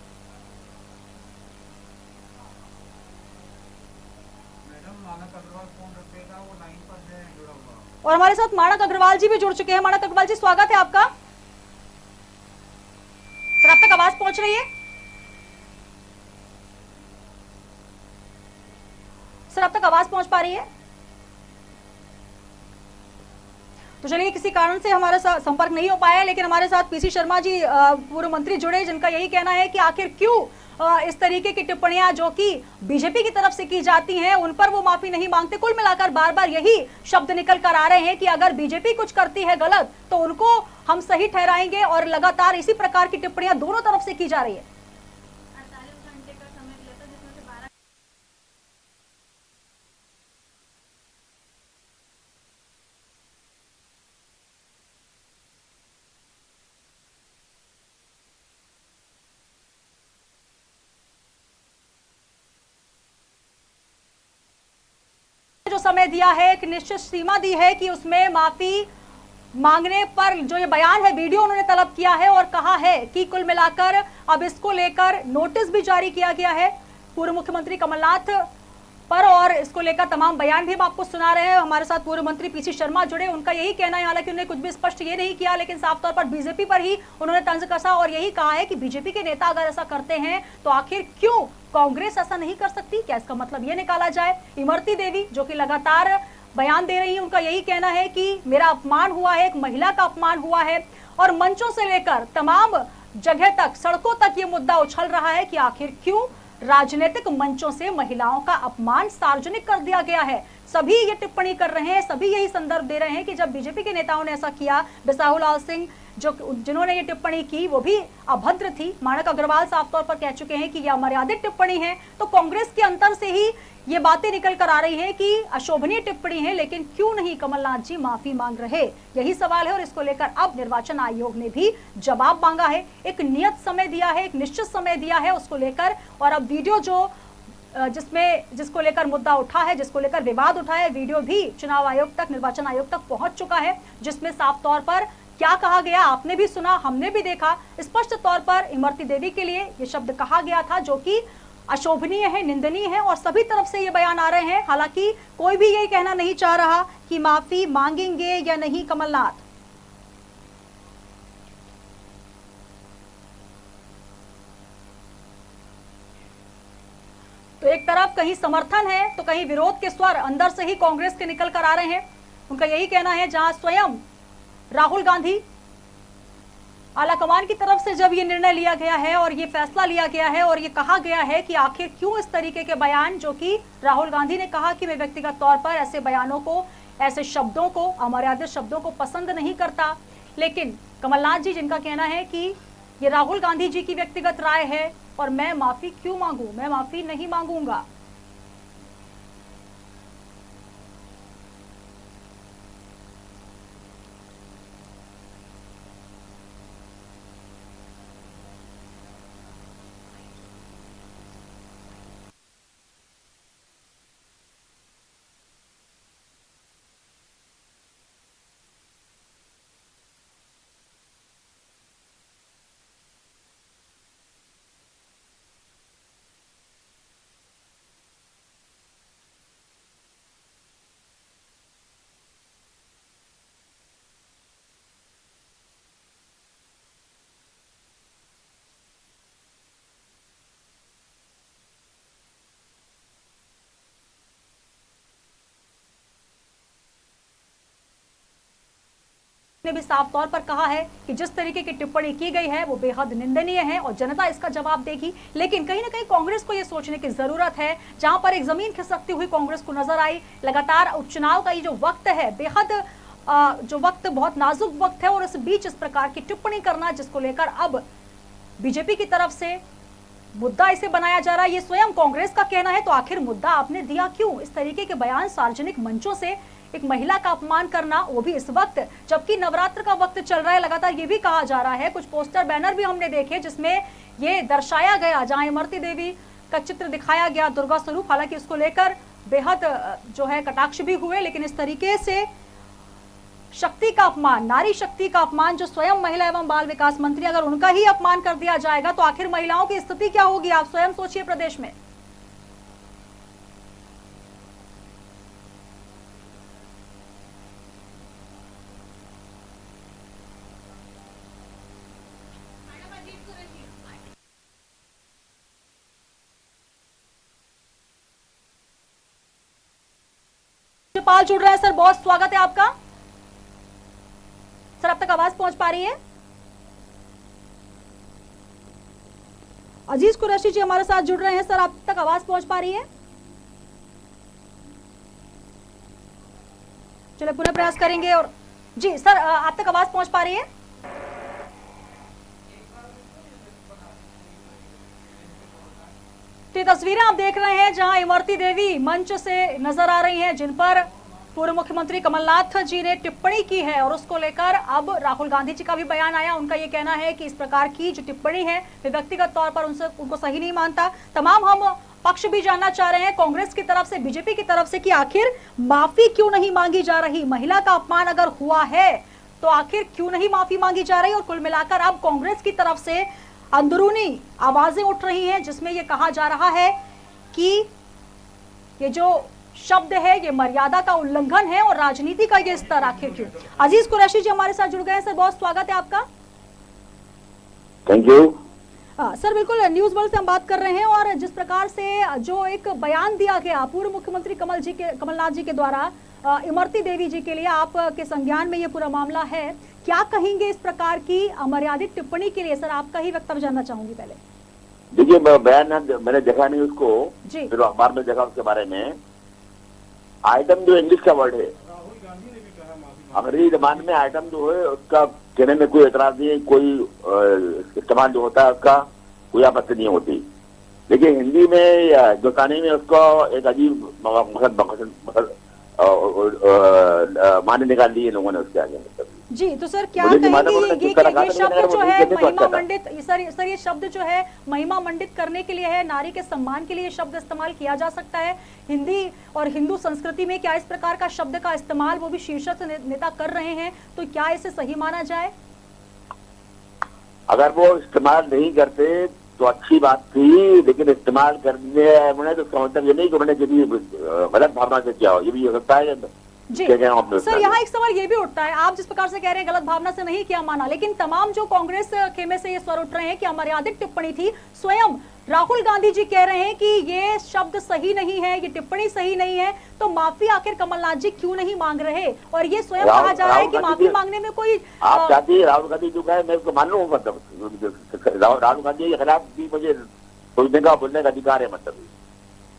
Speaker 1: और हमारे साथ मानक अग्रवाल जी भी जुड़ चुके हैं। मानक अग्रवाल जी, स्वागत है आपका। सर आप तक आवाज पहुंच रही है? सर आप तक आवाज पहुंच पा रही है? तो चलिए, किसी कारण से हमारे साथ संपर्क नहीं हो पाया, लेकिन हमारे साथ पीसी शर्मा जी पूर्व मंत्री जुड़े, जिनका यही कहना है कि आखिर क्यों इस तरीके की टिप्पणियां जो कि बीजेपी की तरफ से की जाती हैं उन पर वो माफी नहीं मांगते। कुल मिलाकर बार बार यही शब्द निकल कर आ रहे हैं कि अगर बीजेपी कुछ करती है गलत तो उनको हम सही ठहराएंगे, और लगातार इसी प्रकार की टिप्पणियां दोनों तरफ से की जा रही है। जो समय दिया है, एक निश्चित सीमा दी है कि उसमें माफी मांगने पर जो ये बयान है, वीडियो उन्होंने तलब किया है और कहा है कि कुल मिलाकर अब इसको लेकर नोटिस भी जारी किया गया है पूर्व मुख्यमंत्री कमलनाथ पर, और इसको लेकर तमाम बयान भी हम आपको सुना रहे हैं। हमारे साथ पूर्व मंत्री पीसी शर्मा जुड़े, उनका यही कहना है, हालांकि उन्होंने कुछ भी स्पष्ट ये नहीं किया, लेकिन साफ तौर पर बीजेपी पर ही उन्होंने तंज कसा और यही कहा है कि बीजेपी के नेता अगर ऐसा करते हैं तो आखिर क्यों कांग्रेस ऐसा नहीं कर सकती? क्या इसका मतलब ये निकाला जाए? इमरती देवी जो कि लगातार बयान दे रही है, उनका यही कहना है कि मेरा अपमान हुआ है, एक महिला का अपमान हुआ है, और मंचों से लेकर तमाम जगह तक, सड़कों तक ये मुद्दा उछल रहा है कि आखिर क्यों राजनीतिक मंचों से महिलाओं का अपमान सार्वजनिक कर दिया गया है। सभी ये टिप्पणी कर रहे हैं, सभी यही संदर्भ दे रहे हैं कि जब बीजेपी के नेताओं ने ऐसा किया, बिसाहुल लाल सिंह जिन्होंने ये टिप्पणी की वो भी अभद्र थी। मानक अग्रवाल साफ तौर पर कह चुके हैं कि यह अमर्यादित टिप्पणी है। तो कांग्रेस के अंतर से ही ये बातें निकल कर आ रही है कि अशोभनीय टिप्पणी है, लेकिन क्यों नहीं कमलनाथ जी माफी मांग रहे, यही सवाल है। और इसको लेकर अब निर्वाचन आयोग ने भी जवाब मांगा है, एक नियत समय दिया है, एक निश्चित समय दिया है उसको लेकर। और अब वीडियो जो जिसको लेकर मुद्दा उठा है, जिसको लेकर विवाद उठा है, वीडियो भी चुनाव आयोग तक, निर्वाचन आयोग तक पहुंच चुका है, जिसमें साफ तौर पर क्या कहा गया आपने भी सुना, हमने भी देखा। स्पष्ट तौर पर इमरती देवी के लिए ये शब्द कहा गया था जो कि अशोभनीय है, निंदनीय है और सभी तरफ से ये बयान आ रहे हैं। हालांकि कोई भी ये कहना नहीं चाह रहा कि माफी मांगेंगे या नहीं कमलनाथ। तो एक तरफ कहीं समर्थन है तो कहीं विरोध के स्वर अंदर से ही कांग्रेस के निकल कर आ रहे हैं। उनका यही कहना है, जहां स्वयं राहुल गांधी आलाकमान की तरफ से जब ये निर्णय लिया गया है और ये फैसला लिया गया है और ये कहा गया है कि आखिर क्यों इस तरीके के बयान, जो कि राहुल गांधी ने कहा कि मैं व्यक्तिगत तौर पर ऐसे बयानों को, ऐसे शब्दों को, अमर्यादित शब्दों को पसंद नहीं करता, लेकिन कमलनाथ जी जिनका कहना है कि ये राहुल गांधी जी की व्यक्तिगत राय है और मैं माफी क्यों मांगू, मैं माफी नहीं मांगूंगा। ने भी साफ तौर पर कहा है कि जिस तरीके की टिप्पणी की गई है वो बेहद निंदनीय है और जनता इसका जवाब देगी। लेकिन कहीं ना कहीं कांग्रेस को यह सोचने की जरूरत है, जहां पर एक जमीन खिसकती हुई कांग्रेस को नजर आई। लगातार उपचुनाव का ये जो वक्त है, बेहद जो वक्त बहुत नाजुक वक्त है और इस बीच इस प्रकार की टिप्पणी करना, जिसको लेकर अब बीजेपी की तरफ से मुद्दा इसे बनाया जा रहा है, ये स्वयं कांग्रेस का कहना है। तो आखिर मुद्दा आपने दिया क्यों? इस तरीके के बयान सार्वजनिक मंचों से एक महिला का अपमान करना, वो भी इस वक्त जबकि नवरात्र का वक्त चल रहा है। लगातार ये भी कहा जा रहा है, कुछ पोस्टर बैनर भी हमने देखे जिसमें ये दर्शाया गया, जहां इमरती देवी का चित्र दिखाया गया, दुर्गा स्वरूप। हालांकि इसको लेकर बेहद जो है कटाक्ष भी हुए, लेकिन इस तरीके से शक्ति का अपमान, नारी शक्ति का अपमान, जो स्वयं महिला एवं बाल विकास मंत्री, अगर उनका ही अपमान कर दिया जाएगा तो आखिर महिलाओं की स्थिति क्या होगी? आप स्वयं सोचिए प्रदेश में। पाल जुड़ रहे हैं सर, बहुत स्वागत है आपका। सर, अब तक आवाज पहुंच पा रही है? अजीज कुरैशी जी हमारे साथ जुड़ रहे हैं सर, अब तक आवाज पहुंच पा रही है? चलिए पूरे प्रयास करेंगे। और जी सर, आप तक आवाज पहुंच पा रही है? तो तस्वीरें आप देख रहे हैं जहां इमरती देवी मंच से नजर आ रही हैं, जिन पर पूर्व मुख्यमंत्री कमलनाथ जी ने टिप्पणी की है और उसको लेकर अब राहुल गांधी जी का भी बयान आया। उनका ये कहना है कि इस प्रकार की जो टिप्पणी है वे व्यक्तिगत तौर पर उनको सही नहीं मानता। तमाम हम पक्ष भी जानना चाह रहे हैं, कांग्रेस की तरफ से, बीजेपी की तरफ से, कि आखिर माफी क्यों नहीं मांगी जा रही? महिला का अपमान अगर हुआ है तो आखिर क्यों नहीं माफी मांगी जा रही? और कुल मिलाकर अब कांग्रेस की तरफ से अंदरूनी आवाजें उठ रही हैं जिसमें यह कहा जा रहा है कि ये जो शब्द है ये मर्यादा का उल्लंघन है और राजनीति का ये स्तर आखिर क्यों? अजीज कुरैशी जी हमारे साथ जुड़ गए हैं सर, बहुत स्वागत है आपका।
Speaker 8: Thank you.
Speaker 1: सर बिल्कुल, न्यूज वर्ल्ड से हम बात कर रहे हैं और जिस प्रकार से जो एक बयान दिया गया पूर्व मुख्यमंत्री कमलनाथ जी के द्वारा इमरती देवी जी के लिए, आपके संज्ञान में ये पूरा मामला है, क्या कहेंगे इस प्रकार की अमर्यादित टिप्पणी के लिए? सर आपका ही वक्तव्य जानना चाहूंगी पहले।
Speaker 8: देखिए, बयान मैंने देखा नहीं उसको,
Speaker 1: जी
Speaker 8: फिर अखबार में देखा उसके बारे में। आइटम जो इंग्लिश का वर्ड है, अंग्रेजी जबान में आइटम जो है उसका कहने में कोई एतराज नहीं है, कोई इस्तेमाल जो होता है उसका कोई आपत्ति नहीं होती। लेकिन हिंदी में या हिंदुस्तानी में उसको एक अजीब माने निकाल लिए लोगों ने उसके आगे।
Speaker 1: जी, तो सर क्या कहेंगे ये शब्द जो है महिमा मंडित, सर ये शब्द जो है महिमा मंडित करने के लिए है, नारी के सम्मान के लिए ये शब्द इस्तेमाल किया जा सकता है हिंदी और हिंदू संस्कृति में? क्या इस प्रकार का शब्द का इस्तेमाल वो भी शीर्षक नेता कर रहे हैं, तो क्या इसे सही माना जाए?
Speaker 8: अगर वो इस्तेमाल नहीं करते
Speaker 4: तो अच्छी बात थी, लेकिन इस्तेमाल करने उन्होंने तो इसका मतलब ये नहीं कि उन्होंने किसी गलत भावना से किया हो, ये भी हो सकता है।
Speaker 1: जी
Speaker 4: क्या कहें आप
Speaker 1: सर, यहाँ एक सवाल ये भी उठता है, आप जिस प्रकार से कह रहे हैं गलत भावना से नहीं किया माना, लेकिन तमाम जो कांग्रेस खेमे से ये स्वर उठ रहे हैं कि अमर्यादित टिप्पणी थी, स्वयं राहुल गांधी जी कह रहे हैं कि ये शब्द सही नहीं है, ये टिप्पणी सही नहीं है, तो माफी आखिर कमलनाथ जी क्यों नहीं मांग रहे? और ये स्वयं कहा जा रहा है कि माफी मांगने में कोई
Speaker 4: आप चाहती है राहुल गांधी जो कहे मैं उसको मान लूँ, मतलब राहुल गांधी के खिलाफ भी मुझे सोचने का बोलने का अधिकार है, मतलब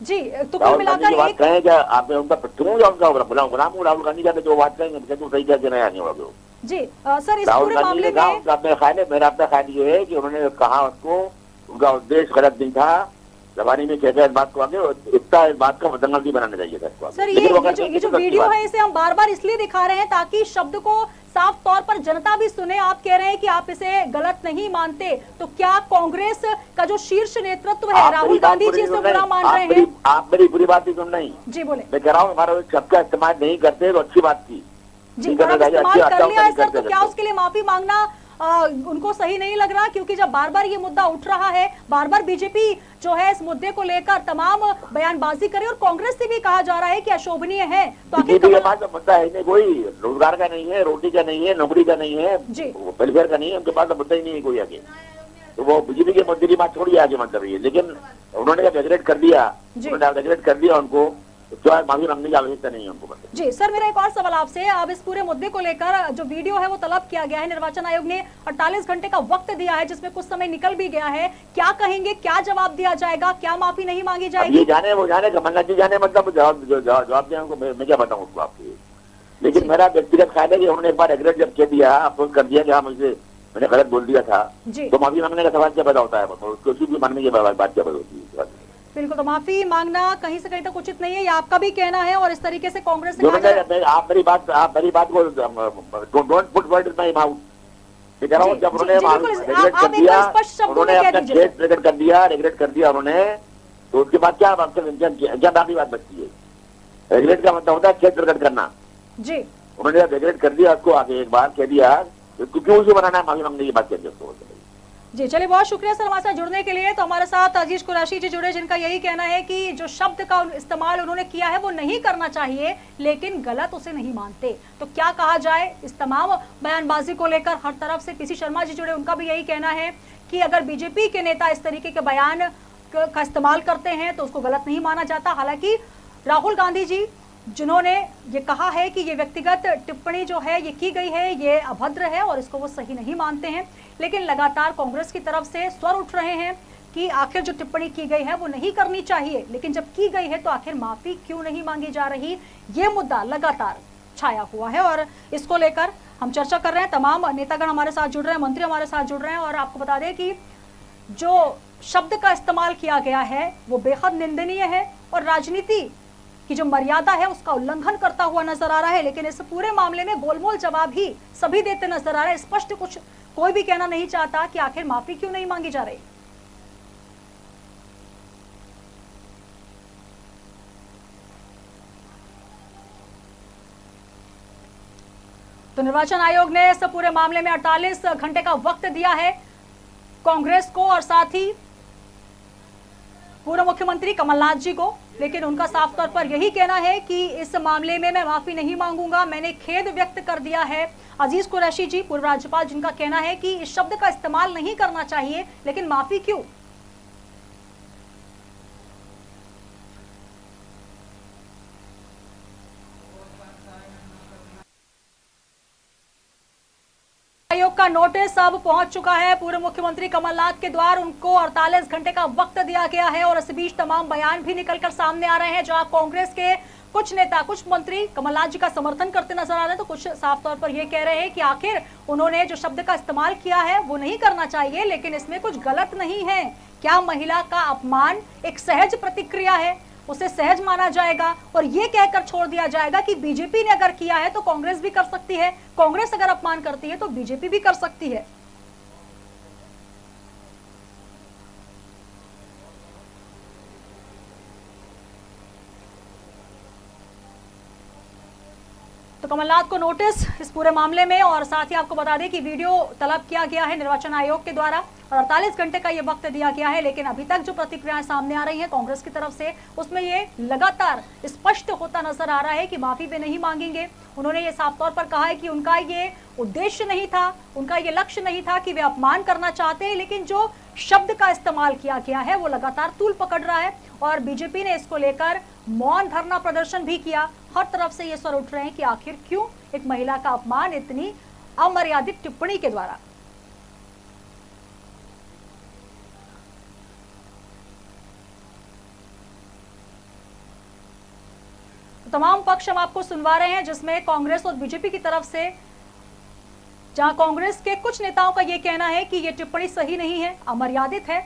Speaker 1: जी। तो कुल मिलाकर
Speaker 4: बात कहें क्या आपने उनका क्यों या उनका गुलाम हूँ राहुल गांधी का, जो बात कहेंगे तो सही क्या नहीं आने वाले हो।
Speaker 1: जी सर, इस
Speaker 4: राहुल
Speaker 1: पूरे
Speaker 4: गांधी
Speaker 1: मामले
Speaker 4: ने कहा
Speaker 1: में
Speaker 4: उनका अपना ख्याल है, मेरा अपना ख्याल ये है कि उन्होंने कहा उसको, उनका उद्देश्य गलत नहीं था, जबानी में कहते इस बात को आगे इतना इस बात का बदंगल भी बनाना चाहिए था।
Speaker 1: सर ये जो वीडियो है इसे हम बार बार इसलिए दिखा रहे हैं ताकि शब्द को साफ तौर पर जनता भी सुने। आप कह रहे हैं कि आप इसे गलत नहीं मानते, तो क्या कांग्रेस का जो शीर्ष नेतृत्व है राहुल गांधी जी इसे बुरा मान रहे हैं?
Speaker 4: आप मेरी बुरी बात ही सुन नहीं।
Speaker 1: जी बोले।
Speaker 4: मैं कह रहा हूँ हमारा शब्द का इस्तेमाल नहीं करते तो अच्छी बात थी
Speaker 1: जी, इस्तेमाल कर लिया है सर, तो क्या उसके लिए माफी मांगना उनको सही नहीं लग रहा? क्योंकि जब बार बार ये मुद्दा उठ रहा है, बार बार बीजेपी जो है इस मुद्दे को लेकर तमाम बयानबाजी करे और कांग्रेस से भी कहा जा रहा है कि अशोभनीय है, तो आखिर
Speaker 4: मुद्दा है नहीं, कोई रोजगार का नहीं है, रोटी का नहीं है, नौकरी का नहीं है, वेलफेयर का नहीं है, उनके पास तो मुद्दा ही नहीं है कोई आगे। तो वो बीजेपी के मुद्दे की बात छोड़ी आगे, मतलब ये, लेकिन उन्होंने जब एग्रेट कर दिया, उनको जो है माफी मांगने की आवश्यकता नहीं है उनको।
Speaker 1: जी सर, मेरा एक और सवाल आपसे, अब इस पूरे मुद्दे को लेकर जो वीडियो है वो तलब किया गया है, निर्वाचन आयोग ने 48 घंटे का वक्त दिया है जिसमें कुछ समय निकल भी गया है, क्या कहेंगे, क्या जवाब दिया जाएगा, क्या माफी नहीं मांगी जाएगी?
Speaker 4: ये जाने वो जाने, कमलनाथ जी जाने, मतलब जवाब दें उनको, मैं क्या बताऊँ उसको आपको। लेकिन मेरा व्यक्तिगत ख्याल है कि उन्होंने एक बार एग्रेट जब कह दिया, अफसोस कर दिया कि हाँ मुझे मैंने गलत बोल दिया था, तो माफी मांगने का सवाल क्या पैदा होता है? उसको भी मानने की बात क्या पैदा होती है?
Speaker 1: बिल्कुल, तो माफी मांगना कहीं से कहीं तक उचित नहीं है, ये आपका भी कहना है, और इस तरीके से कांग्रेस से
Speaker 4: आप मेरी बात को don't put word in my mouth. मैं कह रहा हूं जब उन्होंने खेद प्रकट कर दिया, रिग्रेट कर दिया उन्होंने, तो उसके बाद क्या बाकी बात बचती है? रिग्रेट का मतलब होता है खेद प्रकट करना
Speaker 1: जी।
Speaker 4: उन्होंने जब रिग्रेट कर दिया उसको आगे एक बार कह दिया, तो क्यों उसे बनाना है माफी मांगने की बात कहते उसको?
Speaker 1: जी चलिए, बहुत शुक्रिया सर हमारे साथ जुड़ने के लिए। तो हमारे साथ अजीज कुरैशी जी जुड़े, जिनका यही कहना है कि जो शब्द का इस्तेमाल उन्होंने किया है वो नहीं करना चाहिए, लेकिन गलत उसे नहीं मानते। तो क्या कहा जाए इस तमाम बयानबाजी को लेकर? हर तरफ से पीसी शर्मा जी जुड़े, उनका भी यही कहना है कि अगर बीजेपी के नेता इस तरीके के बयान का इस्तेमाल करते हैं तो उसको गलत नहीं माना जाता। हालांकि राहुल गांधी जी जिन्होंने ये कहा है कि ये व्यक्तिगत टिप्पणी जो है ये की गई है, ये अभद्र है और इसको वो सही नहीं मानते हैं, लेकिन लगातार कांग्रेस की तरफ से स्वर उठ रहे हैं कि आखिर जो टिप्पणी की गई है वो नहीं करनी चाहिए, लेकिन जब की गई है तो आखिर माफी क्यों नहीं मांगी जा रही? ये मुद्दा लगातार छाया हुआ है और इसको लेकर हम चर्चा कर रहे हैं। तमाम नेतागण हमारे साथ जुड़ रहे हैं, मंत्री हमारे साथ जुड़ रहे हैं, और आपको बता दें कि जो शब्द का इस्तेमाल किया गया है वो बेहद निंदनीय है और राजनीति की जो मर्यादा है उसका उल्लंघन करता हुआ नजर आ रहा है। लेकिन इस पूरे मामले में गोलमोल जवाब ही सभी देते नजर आ रहे हैं। स्पष्ट कुछ कोई भी कहना नहीं चाहता कि आखिर माफी क्यों नहीं मांगी जा रही। तो निर्वाचन आयोग ने इस पूरे मामले में 48 घंटे का वक्त दिया है कांग्रेस को और साथ ही पूर्व मुख्यमंत्री कमलनाथ जी को, लेकिन उनका साफ तौर पर यही कहना है कि इस मामले में मैं माफी नहीं मांगूंगा, मैंने खेद व्यक्त कर दिया है। अजीज कुरैशी जी, पूर्व राज्यपाल, जिनका कहना है कि इस शब्द का इस्तेमाल नहीं करना चाहिए, लेकिन माफी क्यों? आयोग का नोटिस अब पहुंच चुका है पूर्व मुख्यमंत्री कमलनाथ के द्वार। उनको 48 घंटे का वक्त दिया गया है और इस बीच तमाम बयान भी निकलकर सामने आ रहे हैं, जहां कांग्रेस के कुछ नेता, कुछ मंत्री कमलनाथ जी का समर्थन करते नजर आ रहे हैं, तो कुछ साफ तौर पर यह कह रहे हैं कि आखिर उन्होंने जो शब्द का इस्तेमाल किया है वो नहीं करना चाहिए, लेकिन इसमें कुछ गलत नहीं है। क्या महिला का अपमान एक सहज प्रतिक्रिया है, उसे सहज माना जाएगा और ये कहकर छोड़ दिया जाएगा कि बीजेपी ने अगर किया है तो कांग्रेस भी कर सकती है, कांग्रेस अगर अपमान करती है तो बीजेपी भी कर सकती है। तो कमलनाथ को नोटिस इस पूरे मामले में, और साथ ही आपको बता दें कि वीडियो तलब किया गया है निर्वाचन आयोग के द्वारा और 48 घंटे का ये वक्त दिया गया है। लेकिन अभी तक जो प्रतिक्रियाएं सामने आ रही हैं कांग्रेस की तरफ से, उसमें ये लगातार स्पष्ट होता नजर आ रहा है कि माफी वे नहीं मांगेंगे। उन्होंने ये साफ तौर पर कहा है कि उनका ये उद्देश्य नहीं था, उनका ये लक्ष्य नहीं था कि वे अपमान करना चाहते हैं, लेकिन जो शब्द का इस्तेमाल किया गया है वो लगातार तूल पकड़ रहा है। और बीजेपी ने इसको लेकर मौन धरना प्रदर्शन भी किया। हर तरफ से ये स्वर उठ रहे हैं कि आखिर क्यों एक महिला का अपमान इतनी अमर्यादित टिप्पणी के द्वारा। तो तमाम पक्ष हम आपको सुनवा रहे हैं, जिसमें कांग्रेस और बीजेपी की तरफ से, जहां कांग्रेस के कुछ नेताओं का यह कहना है कि यह टिप्पणी सही नहीं है, अमर्यादित है,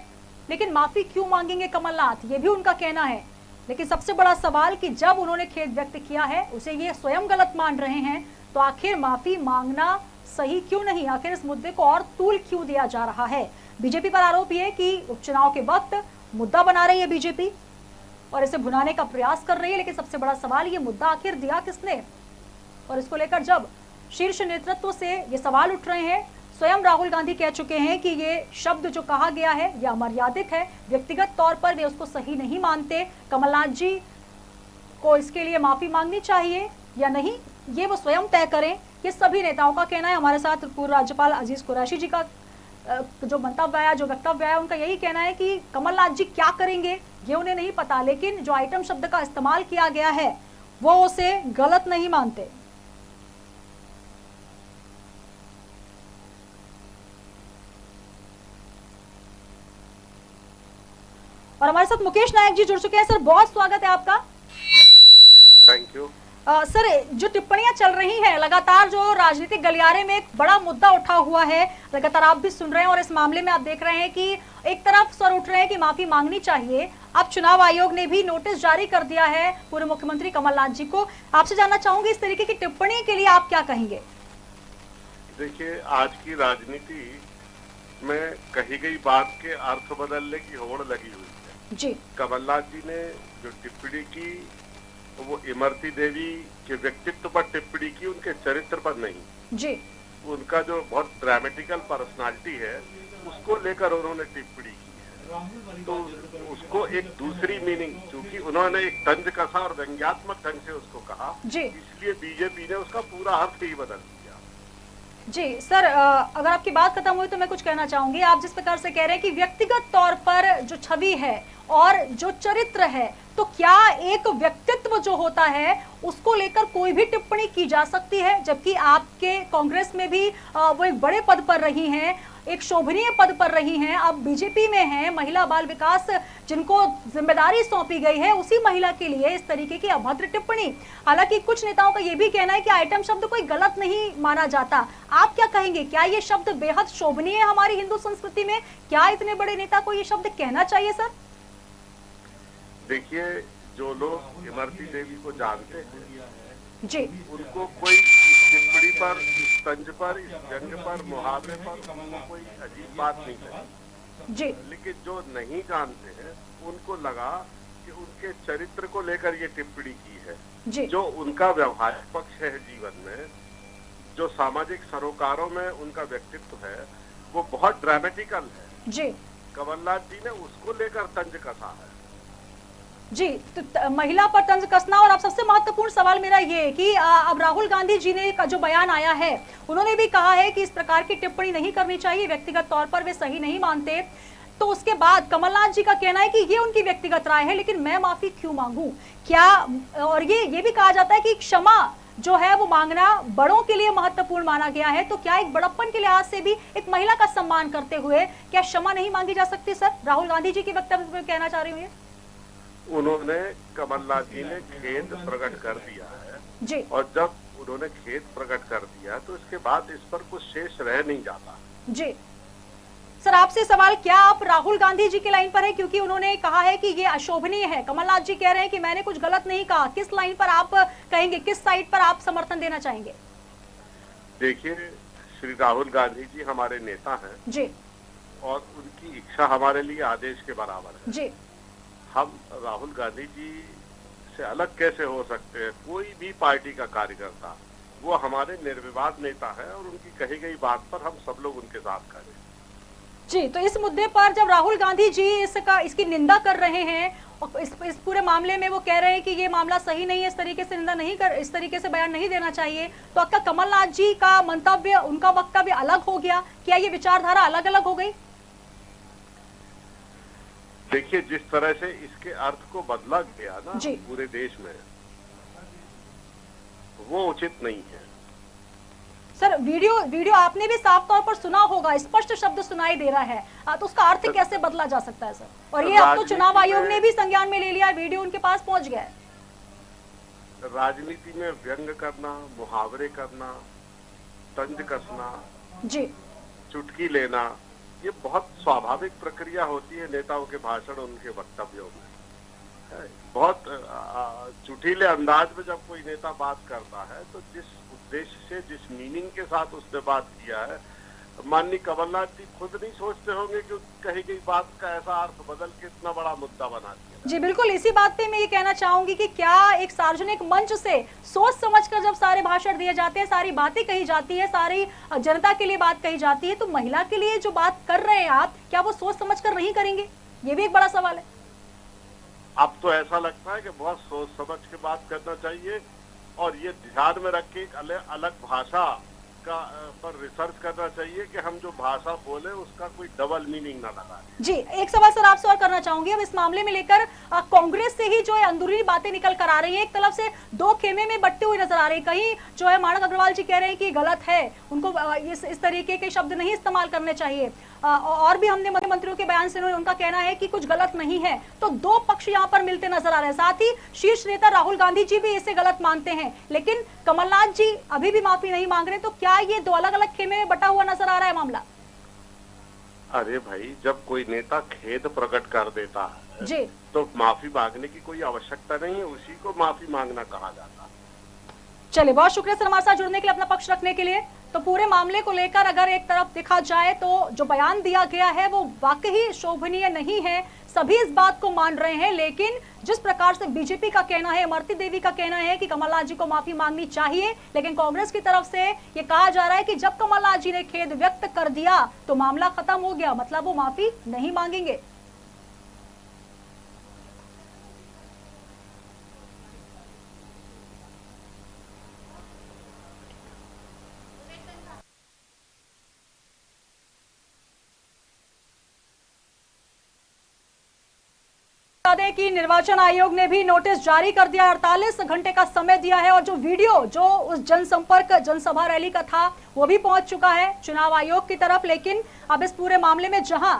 Speaker 1: लेकिन माफी क्यों मांगेंगे कमलनाथ, ये भी उनका कहना है। लेकिन सबसे बड़ा सवाल कि जब उन्होंने खेद व्यक्त किया है उसे ये स्वयं गलत मान रहे हैं, तो आखिर माफी मांगना सही क्यों नहीं, आखिर इस मुद्दे को और तूल क्यों दिया जा रहा है। बीजेपी पर आरोप ये कि उपचुनाव के वक्त मुद्दा बना रही है बीजेपी और इसे भुनाने का प्रयास कर रही है। लेकिन सबसे बड़ा सवाल, ये मुद्दा आखिर दिया किसने, और इसको लेकर जब शीर्ष नेतृत्व से ये सवाल उठ रहे हैं, स्वयं राहुल गांधी कह चुके हैं कि ये शब्द जो कहा गया है यह अमर्यादित है, व्यक्तिगत तौर पर वे उसको सही नहीं मानते, कमलनाथ जी को इसके लिए माफी मांगनी चाहिए या नहीं, ये वो स्वयं तय करें। ये सभी नेताओं का कहना है। हमारे साथ पूर्व राज्यपाल अजीज कुरैशी जी का जो मंतव्य आया, जो वक्तव्य आया, उनका यही कहना है कि कमलनाथ जी क्या करेंगे ये उन्हें नहीं पता, लेकिन जो आइटम शब्द का इस्तेमाल किया गया है वो उसे गलत नहीं मानते। और हमारे साथ मुकेश नायक जी जुड़ चुके हैं। सर, बहुत स्वागत है आपका।
Speaker 6: Thank you.
Speaker 1: सर, जो टिप्पणियां चल रही हैं लगातार, जो राजनीतिक गलियारे में एक बड़ा मुद्दा उठा हुआ है, लगातार आप भी सुन रहे हैं और इस मामले में आप देख रहे हैं कि एक तरफ स्वर उठ रहे हैं कि माफी मांगनी चाहिए। अब चुनाव आयोग ने भी नोटिस जारी कर दिया है पूर्व मुख्यमंत्री कमलनाथ जी को। आपसे जानना चाहूंगी, इस तरीके की टिप्पणी के लिए आप क्या कहेंगे?
Speaker 9: देखिए, आज की राजनीति में कही गई बात के अर्थ बदलने की होड़ लगी हुई है
Speaker 1: जी।
Speaker 9: कमलनाथ जी ने जो टिप्पणी की वो इमरती देवी के व्यक्तित्व पर टिप्पणी की, उनके चरित्र पर नहीं
Speaker 1: जी।
Speaker 9: उनका जो बहुत ड्रामेटिकल पर्सनालिटी है उसको लेकर उन्होंने टिप्पणी की है, तो उसको एक दूसरी मीनिंग, चूंकि उन्होंने एक तंज कसा और व्यंग्यात्मक ढंग से उसको कहा
Speaker 1: जी,
Speaker 9: इसलिए बीजेपी ने उसका पूरा अर्थ ही बदल दिया।
Speaker 1: जी सर, अगर आपकी बात खत्म हुई तो मैं कुछ कहना चाहूंगी। आप जिस प्रकार से कह रहे हैं कि व्यक्तिगत तौर पर जो छवि है और जो चरित्र है, तो क्या एक व्यक्तित्व जो होता है उसको लेकर कोई भी टिप्पणी की जा सकती है? जबकि आपके कांग्रेस में भी वो एक बड़े पद पर रही हैं, एक शोभनीय पद पर रही हैं, अब बीजेपी में हैं, महिला बाल विकास जिनको जिम्मेदारी सौंपी गई है, उसी महिला के लिए इस तरीके की अभद्र टिप्पणी। हालांकि कुछ नेताओं का यह भी कहना है कि आइटम शब्द कोई गलत नहीं माना जाता। आप क्या कहेंगे, क्या ये शब्द बेहद शोभनीय है हमारी हिंदू संस्कृति में? क्या इतने बड़े नेता को ये शब्द कहना चाहिए? सर
Speaker 9: देखिए, जो लोग इमरती देवी को जानते हैं
Speaker 1: जी,
Speaker 9: उनको कोई इस टिप्पणी पर, इस तंज पर, इस व्यंग पर, मुहावरे पर उनको कोई अजीब बात नहीं लगी
Speaker 1: जी।
Speaker 9: लेकिन जो नहीं जानते हैं उनको लगा कि उनके चरित्र को लेकर ये टिप्पणी की है
Speaker 1: जी।
Speaker 9: जो उनका व्यवहारिक पक्ष है जीवन में, जो सामाजिक सरोकारों में उनका व्यक्तित्व है, वो बहुत ड्रामेटिकल है
Speaker 1: जी।
Speaker 9: कमलनाथ जी ने उसको लेकर तंज कसा है
Speaker 1: जी। तो महिला पर तंज कसना, और अब सबसे महत्वपूर्ण सवाल मेरा ये है कि अब राहुल गांधी जी ने का जो बयान आया है, उन्होंने भी कहा है कि इस प्रकार की टिप्पणी नहीं करनी चाहिए, व्यक्तिगत तौर पर वे सही नहीं मानते। तो उसके बाद कमलनाथ जी का कहना है कि ये उनकी व्यक्तिगत राय है, लेकिन मैं माफी क्यों मांगू? क्या, और ये भी कहा जाता है कि क्षमा जो है वो मांगना बड़ों के लिए महत्वपूर्ण माना गया है, तो क्या एक बड़प्पन के लिहाज से भी एक महिला का सम्मान करते हुए क्या क्षमा नहीं मांगी जा सकती? सर, राहुल गांधी जी के वक्तव्य में कहना चाह रही हूँ।
Speaker 9: उन्होंने, कमलनाथ जी ने खेद प्रकट कर दिया है
Speaker 1: जी,
Speaker 9: और जब उन्होंने खेद प्रकट कर दिया तो इसके बाद इस पर कुछ शेष रह नहीं जाता
Speaker 1: जी। सर, आपसे सवाल, क्या आप राहुल गांधी जी की लाइन पर है? क्योंकि उन्होंने कहा है कि ये अशोभनीय है, कमलनाथ जी कह रहे हैं कि मैंने कुछ गलत नहीं कहा। किस लाइन पर आप कहेंगे, किस साइड पर आप समर्थन देना चाहेंगे?
Speaker 9: देखिए, श्री राहुल गांधी जी हमारे नेता हैं
Speaker 1: जी,
Speaker 9: और उनकी इच्छा हमारे लिए आदेश के बराबर है
Speaker 1: जी।
Speaker 9: हम राहुल गांधी जी से अलग कैसे हो सकते हैं? कोई भी पार्टी का कार्यकर्ता वो हमारे निर्विवाद नेता है और उनकी कही गई बात पर हम सब लोग उनके साथ खड़े हैं।
Speaker 1: जी, तो इस मुद्दे पर जब राहुल गांधी जी इसकी निंदा कर रहे हैं और इस पूरे मामले में वो कह रहे हैं कि ये मामला सही नहीं है, इस तरीके से निंदा नहीं कर, इस तरीके से बयान नहीं देना चाहिए, तो आपका कमलनाथ जी का मंतव्य, उनका वक्तव्य अलग हो गया, क्या ये विचारधारा अलग अलग हो गई?
Speaker 9: देखिए, जिस तरह से इसके अर्थ को बदला गया ना
Speaker 1: जी।
Speaker 9: पूरे देश में, वो उचित नहीं है।
Speaker 1: सर, वीडियो आपने भी साफ तौर पर सुना होगा, स्पष्ट शब्द सुनाई दे रहा है, तो उसका अर्थ कैसे बदला जा सकता है सर? और ये अब तो चुनाव आयोग ने भी संज्ञान में ले लिया, वीडियो उनके पास पहुंच गया है।
Speaker 9: राजनीति में व्यंग करना, मुहावरे करना, तंज कसना,
Speaker 1: जी,
Speaker 9: चुटकी लेना, ये बहुत स्वाभाविक प्रक्रिया होती है नेताओं के भाषण, उनके वक्तव्यों में। बहुत चुटीले अंदाज में जब कोई नेता बात करता है तो जिस उद्देश्य से, जिस मीनिंग के साथ उसने बात किया है, माननीय कमलनाथ जी खुद नहीं सोचते होंगे कि कही गई बात का ऐसा अर्थ बदल के इतना बड़ा मुद्दा बना दिया।
Speaker 1: जी बिल्कुल, इसी बात पे मैं ये कहना चाहूंगी कि क्या एक सार्वजनिक मंच से सोच समझकर जब सारे भाषण दिए जाते हैं, सारी बातें कही जाती है, सारी जनता के लिए बात कही जाती है, तो महिला के लिए जो बात कर रहे हैं आप, क्या वो सोच समझकर नहीं करेंगे? ये भी एक बड़ा सवाल है।
Speaker 9: अब तो ऐसा लगता है कि बहुत सोच समझ के बात करना चाहिए और ये ध्यान में रख के एक अलग भाषा का पर रिसर्च करना चाहिए कि हम जो भाषा बोले उसका कोई डबल मीनिंग ना लगाए।
Speaker 1: जी, एक सवाल सर आपसे और करना चाहूंगी। अब इस मामले में लेकर कांग्रेस से ही जो है अंदरूनी बातें निकल कर आ रही हैं, एक तरफ से दो खेमे में बंटते हुए नजर आ रहे हैं। कहीं जो है मानक अग्रवाल जी कह रहे हैं कि गलत है, उनको इस तरीके के शब्द नहीं इस्तेमाल करने चाहिए, और भी हमने मुख्यमंत्रियों के बयान से उनका कहना है कि कुछ गलत नहीं है। तो दो पक्ष यहाँ पर मिलते नजर आ रहे हैं। साथ ही शीर्ष नेता राहुल गांधी जी भी इसे गलत मानते हैं, लेकिन कमलनाथ जी अभी भी माफी नहीं मांग रहे। तो क्या ये दो अलग अलग खेमे में बटा हुआ नजर आ रहा है मामला?
Speaker 9: अरे भाई, जब कोई नेता खेद प्रकट कर देता है
Speaker 1: जी,
Speaker 9: तो माफी मांगने की कोई आवश्यकता नहीं है, उसी को माफी मांगना कहा जाता है।
Speaker 1: चलिए, बहुत शुक्रिया सर हमारे साथ जुड़ने के लिए, अपना पक्ष रखने के लिए। तो पूरे मामले को लेकर अगर एक तरफ देखा जाए तो जो बयान दिया गया है वो वाकई शोभनीय नहीं है, सभी इस बात को मान रहे हैं, लेकिन जिस प्रकार से बीजेपी का कहना है, इमरती देवी का कहना है कि कमलनाथ जी को माफी मांगनी चाहिए, लेकिन कांग्रेस की तरफ से ये कहा जा रहा है कि जब कमलनाथ जी ने खेद व्यक्त कर दिया तो मामला खत्म हो गया, मतलब वो माफी नहीं मांगेंगे। कि निर्वाचन आयोग ने भी नोटिस जारी कर दिया, 48 घंटे का समय दिया है, और जो वीडियो जो उस जनसंपर्क जनसभा रैली का था वो भी पहुंच चुका है चुनाव आयोग की तरफ। लेकिन अब इस पूरे मामले में जहां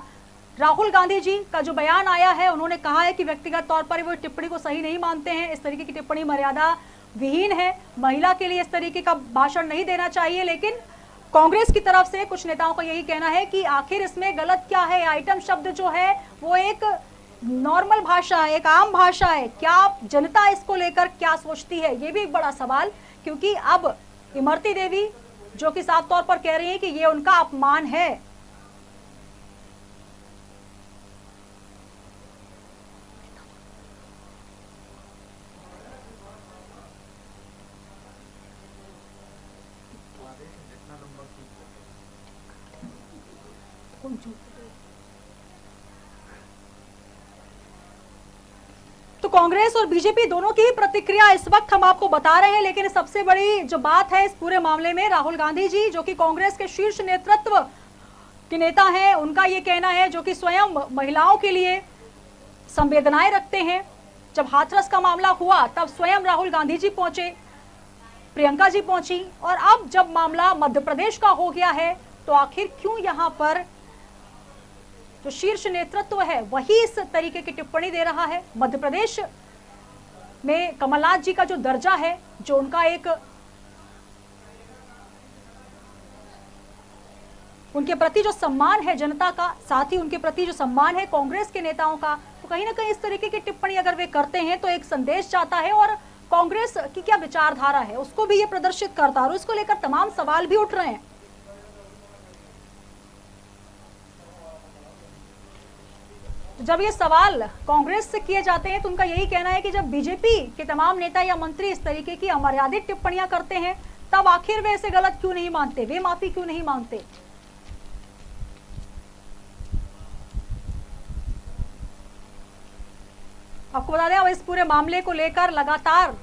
Speaker 1: राहुल गांधी जी का जो बयान आया है, उन्होंने कहा है कि व्यक्तिगत तौर पर वो टिप्पणी को सही नहीं मानते हैं, इस तरीके की टिप्पणी मर्यादा विहीन है, महिला के लिए इस तरीके का भाषण नहीं देना चाहिए। लेकिन कांग्रेस की तरफ से कुछ नेताओं का यही कहना है कि आखिर इसमें गलत क्या है, आइटम शब्द जो है वो एक नॉर्मल भाषा है, एक आम भाषा है, क्या जनता इसको लेकर क्या सोचती है, ये भी एक बड़ा सवाल। क्योंकि अब इमरती देवी जो कि साफ तौर पर कह रही है कि ये उनका अपमान है। तो कांग्रेस और बीजेपी दोनों की प्रतिक्रिया इस वक्त हम आपको बता रहे हैं, लेकिन सबसे बड़ी जो बात है इस पूरे मामले में, राहुल गांधी जी जो कि कांग्रेस के शीर्ष नेतृत्व के नेता हैं, उनका ये कहना है, जो कि स्वयं महिलाओं के लिए संवेदनाएं रखते हैं। जब हाथरस का मामला हुआ तब स्वयं राहुल गांधी जी पहुंचे, प्रियंका जी पहुंची, और अब जब मामला मध्य प्रदेश का हो गया है तो आखिर क्यों यहाँ पर जो शीर्ष नेतृत्व है वही इस तरीके की टिप्पणी दे रहा है। मध्य प्रदेश में कमलनाथ जी का जो दर्जा है, जो उनका एक उनके प्रति जो सम्मान है जनता का, साथ ही उनके प्रति जो सम्मान है कांग्रेस के नेताओं का, तो कहीं ना कहीं इस तरीके की टिप्पणी अगर वे करते हैं तो एक संदेश जाता है, और कांग्रेस की क्या विचारधारा है उसको भी ये प्रदर्शित करता है, और उसको लेकर तमाम सवाल भी उठ रहे हैं। जब ये सवाल कांग्रेस से किए जाते हैं तो उनका यही कहना है कि जब बीजेपी के तमाम नेता या मंत्री इस तरीके की अमर्यादित टिप्पणियां करते हैं तब आखिर वे इसे गलत क्यों नहीं मानते, वे माफी क्यों नहीं मांगते? आपको बता दें, अब इस पूरे मामले को लेकर लगातार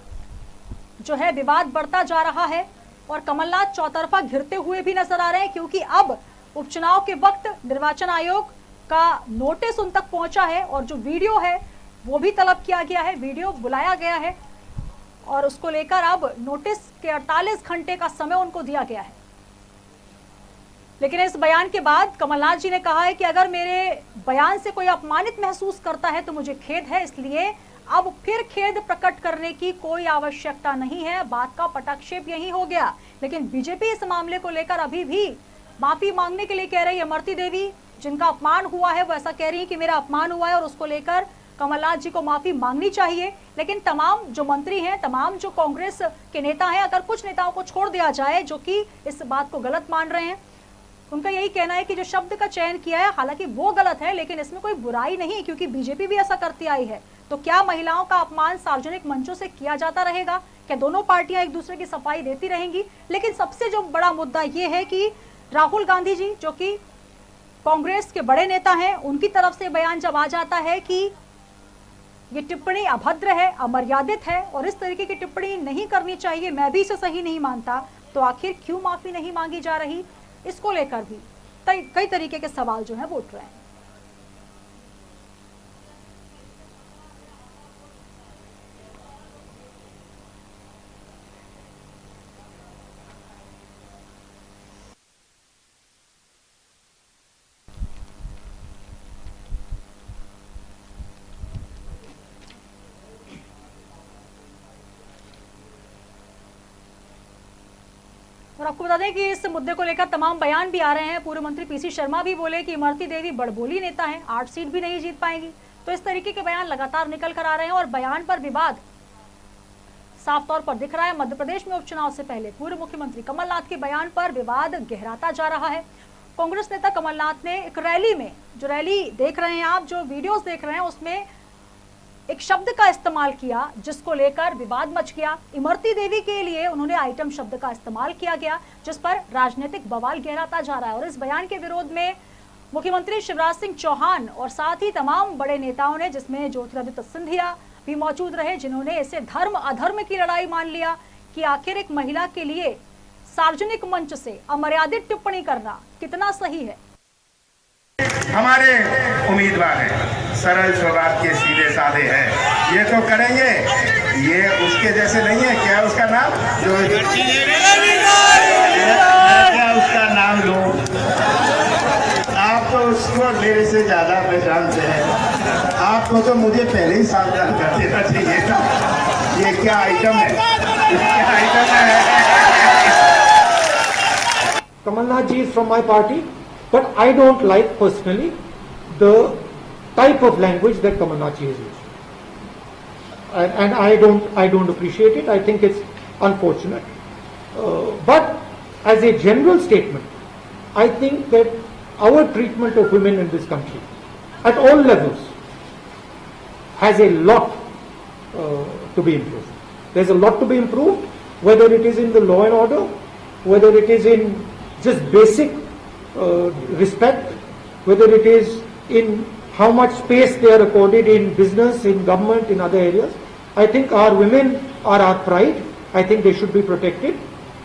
Speaker 1: जो है विवाद बढ़ता जा रहा है और कमलनाथ चौतरफा घिरते हुए भी नजर आ रहे हैं, क्योंकि अब उपचुनाव के वक्त निर्वाचन आयोग का नोटिस उन तक पहुंचा है और जो वीडियो है वो भी तलब किया गया है, वीडियो बुलाया गया है और उसको लेकर अब नोटिस के 48 घंटे का समय उनको दिया गया है। लेकिन इस बयान के बाद कमलनाथ जी ने कहा है कि अगर मेरे बयान से कोई अपमानित महसूस करता है तो मुझे खेद है, इसलिए अब फिर खेद प्रकट करने की कोई आवश्यकता नहीं है। बात का पटाक्षेप यही हो गया। लेकिन बीजेपी इस मामले को लेकर अभी भी माफी मांगने के लिए कह रही है। इमरती देवी, जिनका अपमान हुआ है, वो ऐसा कह रही है कि मेरा अपमान हुआ है और उसको लेकर कमलनाथ जी को माफी मांगनी चाहिए। लेकिन तमाम जो मंत्री हैं, तमाम जो कांग्रेस के नेता हैं, अगर कुछ नेताओं को छोड़ दिया जाए जो कि इस बात को गलत मान रहे हैं, उनका यही कहना है कि जो शब्द का चयन किया है हालांकि वो गलत है, लेकिन इसमें कोई बुराई नहीं है क्योंकि बीजेपी भी ऐसा करती आई है। तो क्या महिलाओं का अपमान सार्वजनिक मंचों से किया जाता रहेगा? क्या दोनों पार्टियां एक दूसरे की सफाई देती रहेंगी? लेकिन सबसे जो बड़ा मुद्दा ये है कि राहुल गांधी जी, जो कि कांग्रेस के बड़े नेता हैं, उनकी तरफ से बयान जब आ जाता है कि ये टिप्पणी अभद्र है, अमर्यादित है और इस तरीके की टिप्पणी नहीं करनी चाहिए, मैं भी इसे सही नहीं मानता, तो आखिर क्यों माफी नहीं मांगी जा रही? इसको लेकर भी कई तरीके के सवाल जो है वो उठ रहे हैं। और आपको बता दें कि इस मुद्दे को लेकर तमाम बयान भी आ रहे हैं। पूर्व मंत्री पीसी शर्मा भी बोले कि इमरती देवी बड़बोली नेता हैं, 8 सीट भी नहीं जीत पाएंगी। तो इस तरीके के बयान लगातार निकल कर आ रहे हैं और बयान पर विवाद साफ तौर पर दिख रहा है। मध्य प्रदेश में उपचुनाव से पहले पूर्व मुख्यमंत्री कमलनाथ के बयान पर विवाद गहराता जा रहा है। कांग्रेस नेता कमलनाथ ने एक रैली में, जो रैली देख रहे हैं आप, जो वीडियोस देख रहे हैं, उसमें एक शब्द का इस्तेमाल किया जिसको लेकर विवाद मच गया। इमरती देवी के लिए उन्होंने आइटम शब्द का इस्तेमाल किया गया, जिस पर राजनीतिक बवाल गहराता जा रहा है। और इस बयान के विरोध में मुख्यमंत्री शिवराज सिंह चौहान और साथ ही तमाम बड़े नेताओं ने, जिसमें ज्योतिरादित्य सिंधिया भी मौजूद रहे, जिन्होंने इसे धर्म अधर्म की लड़ाई मान लिया कि आखिर एक महिला के लिए सार्वजनिक मंच से अमर्यादित टिप्पणी करना कितना सही है।
Speaker 2: हमारे उम्मीदवार हैं, सरल स्वभाव के, सीधे साधे हैं, ये तो करेंगे। ये उसके जैसे नहीं है। क्या उसका नाम, जो क्या उसका नाम लो, आप तो उसको मेरे से ज्यादा पहचानते हैं। आपको तो मुझे पहले ही सावधान कर देना चाहिए था। ये क्या आइटम है, क्या आइटम है?
Speaker 3: Kamalnath ji is from my party, but I don't like personally the type of language that Kamalnath ji is using, and I don't appreciate it. I think it's unfortunate. But as a general statement, I think that our treatment of women in this country, at all levels, has a lot to be improved. There's a lot to be improved, whether it is in the law and order, whether it is in just basic respect, whether it is in how much space they are accorded in business, in government, in other areas. I think our women are our pride. I think they should be protected,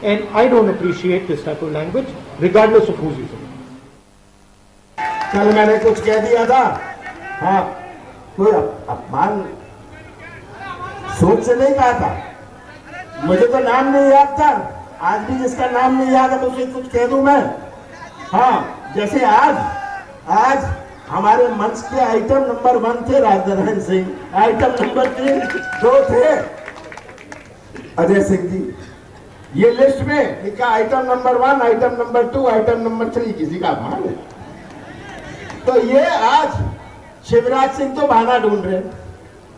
Speaker 3: and I don't appreciate this type of language, regardless of who's using it.
Speaker 4: कल मैंने कुछ कह दिया था, हाँ, कोई अपमान सोच से नहीं कहा था। मुझे तो नाम नहीं याद था, आज भी जिसका नाम नहीं याद है उसे कुछ कह दूं मैं। हाँ, जैसे आज हमारे मंच के आइटम नंबर 1 थे राजनारायण सिंह, आइटम नंबर 3 2 थे अजय सिंह जी। ये लिस्ट में लिखा item number 1, item number 2, item number 3, किसी का अपमान है? तो ये आज शिवराज सिंह तो बहाना ढूंढ रहे,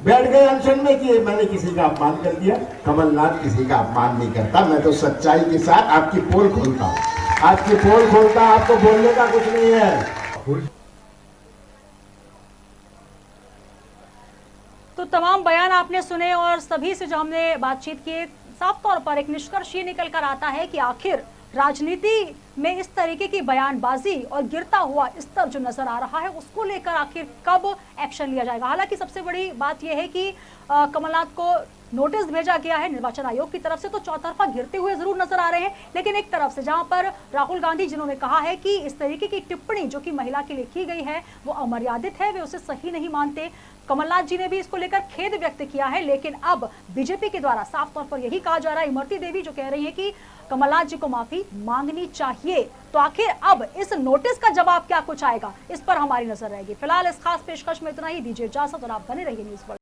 Speaker 4: बैठ गए अनशन में कि मैंने किसी का अपमान कर दिया। कमलनाथ किसी का अपमान नहीं करता। मैं तो सच्चाई के साथ आपकी पोल खोलता हूँ, आपकी पोल खोलता, आपको बोलने का कुछ नहीं है।
Speaker 1: तो तमाम बयान आपने सुने और सभी से जो हमने बातचीत की, साफ तौर पर एक निष्कर्ष ये निकल कर आता है कि आखिर राजनीति में इस तरीके की बयानबाजी और गिरता हुआ स्तर जो नजर आ रहा है उसको लेकर आखिर कब एक्शन लिया जाएगा। हालांकि सबसे बड़ी बात यह है कि कमलनाथ को नोटिस भेजा गया है निर्वाचन आयोग की तरफ से, तो चौतरफा गिरते हुए जरूर नजर आ रहे हैं। लेकिन एक तरफ से जहां पर राहुल गांधी जिन्होंने कहा है कि इस तरीके की टिप्पणी जो कि महिला के लिए की गई है वो अमर्यादित है, वे उसे सही नहीं मानते। कमलनाथ जी ने भी इसको लेकर खेद व्यक्त किया है, लेकिन अब बीजेपी के द्वारा साफ तौर पर यही कहा जा रहा है, इमरती देवी जो कह रही है कि कमलनाथ जी को माफी मांगनी चाहिए। तो आखिर अब इस नोटिस का जवाब क्या कुछ आएगा, इस पर हमारी नजर रहेगी। फिलहाल इस खास पेशकश में इतना ही, दीजिए इजाजत और आप बने रहिए न्यूज़ वर्ल्ड।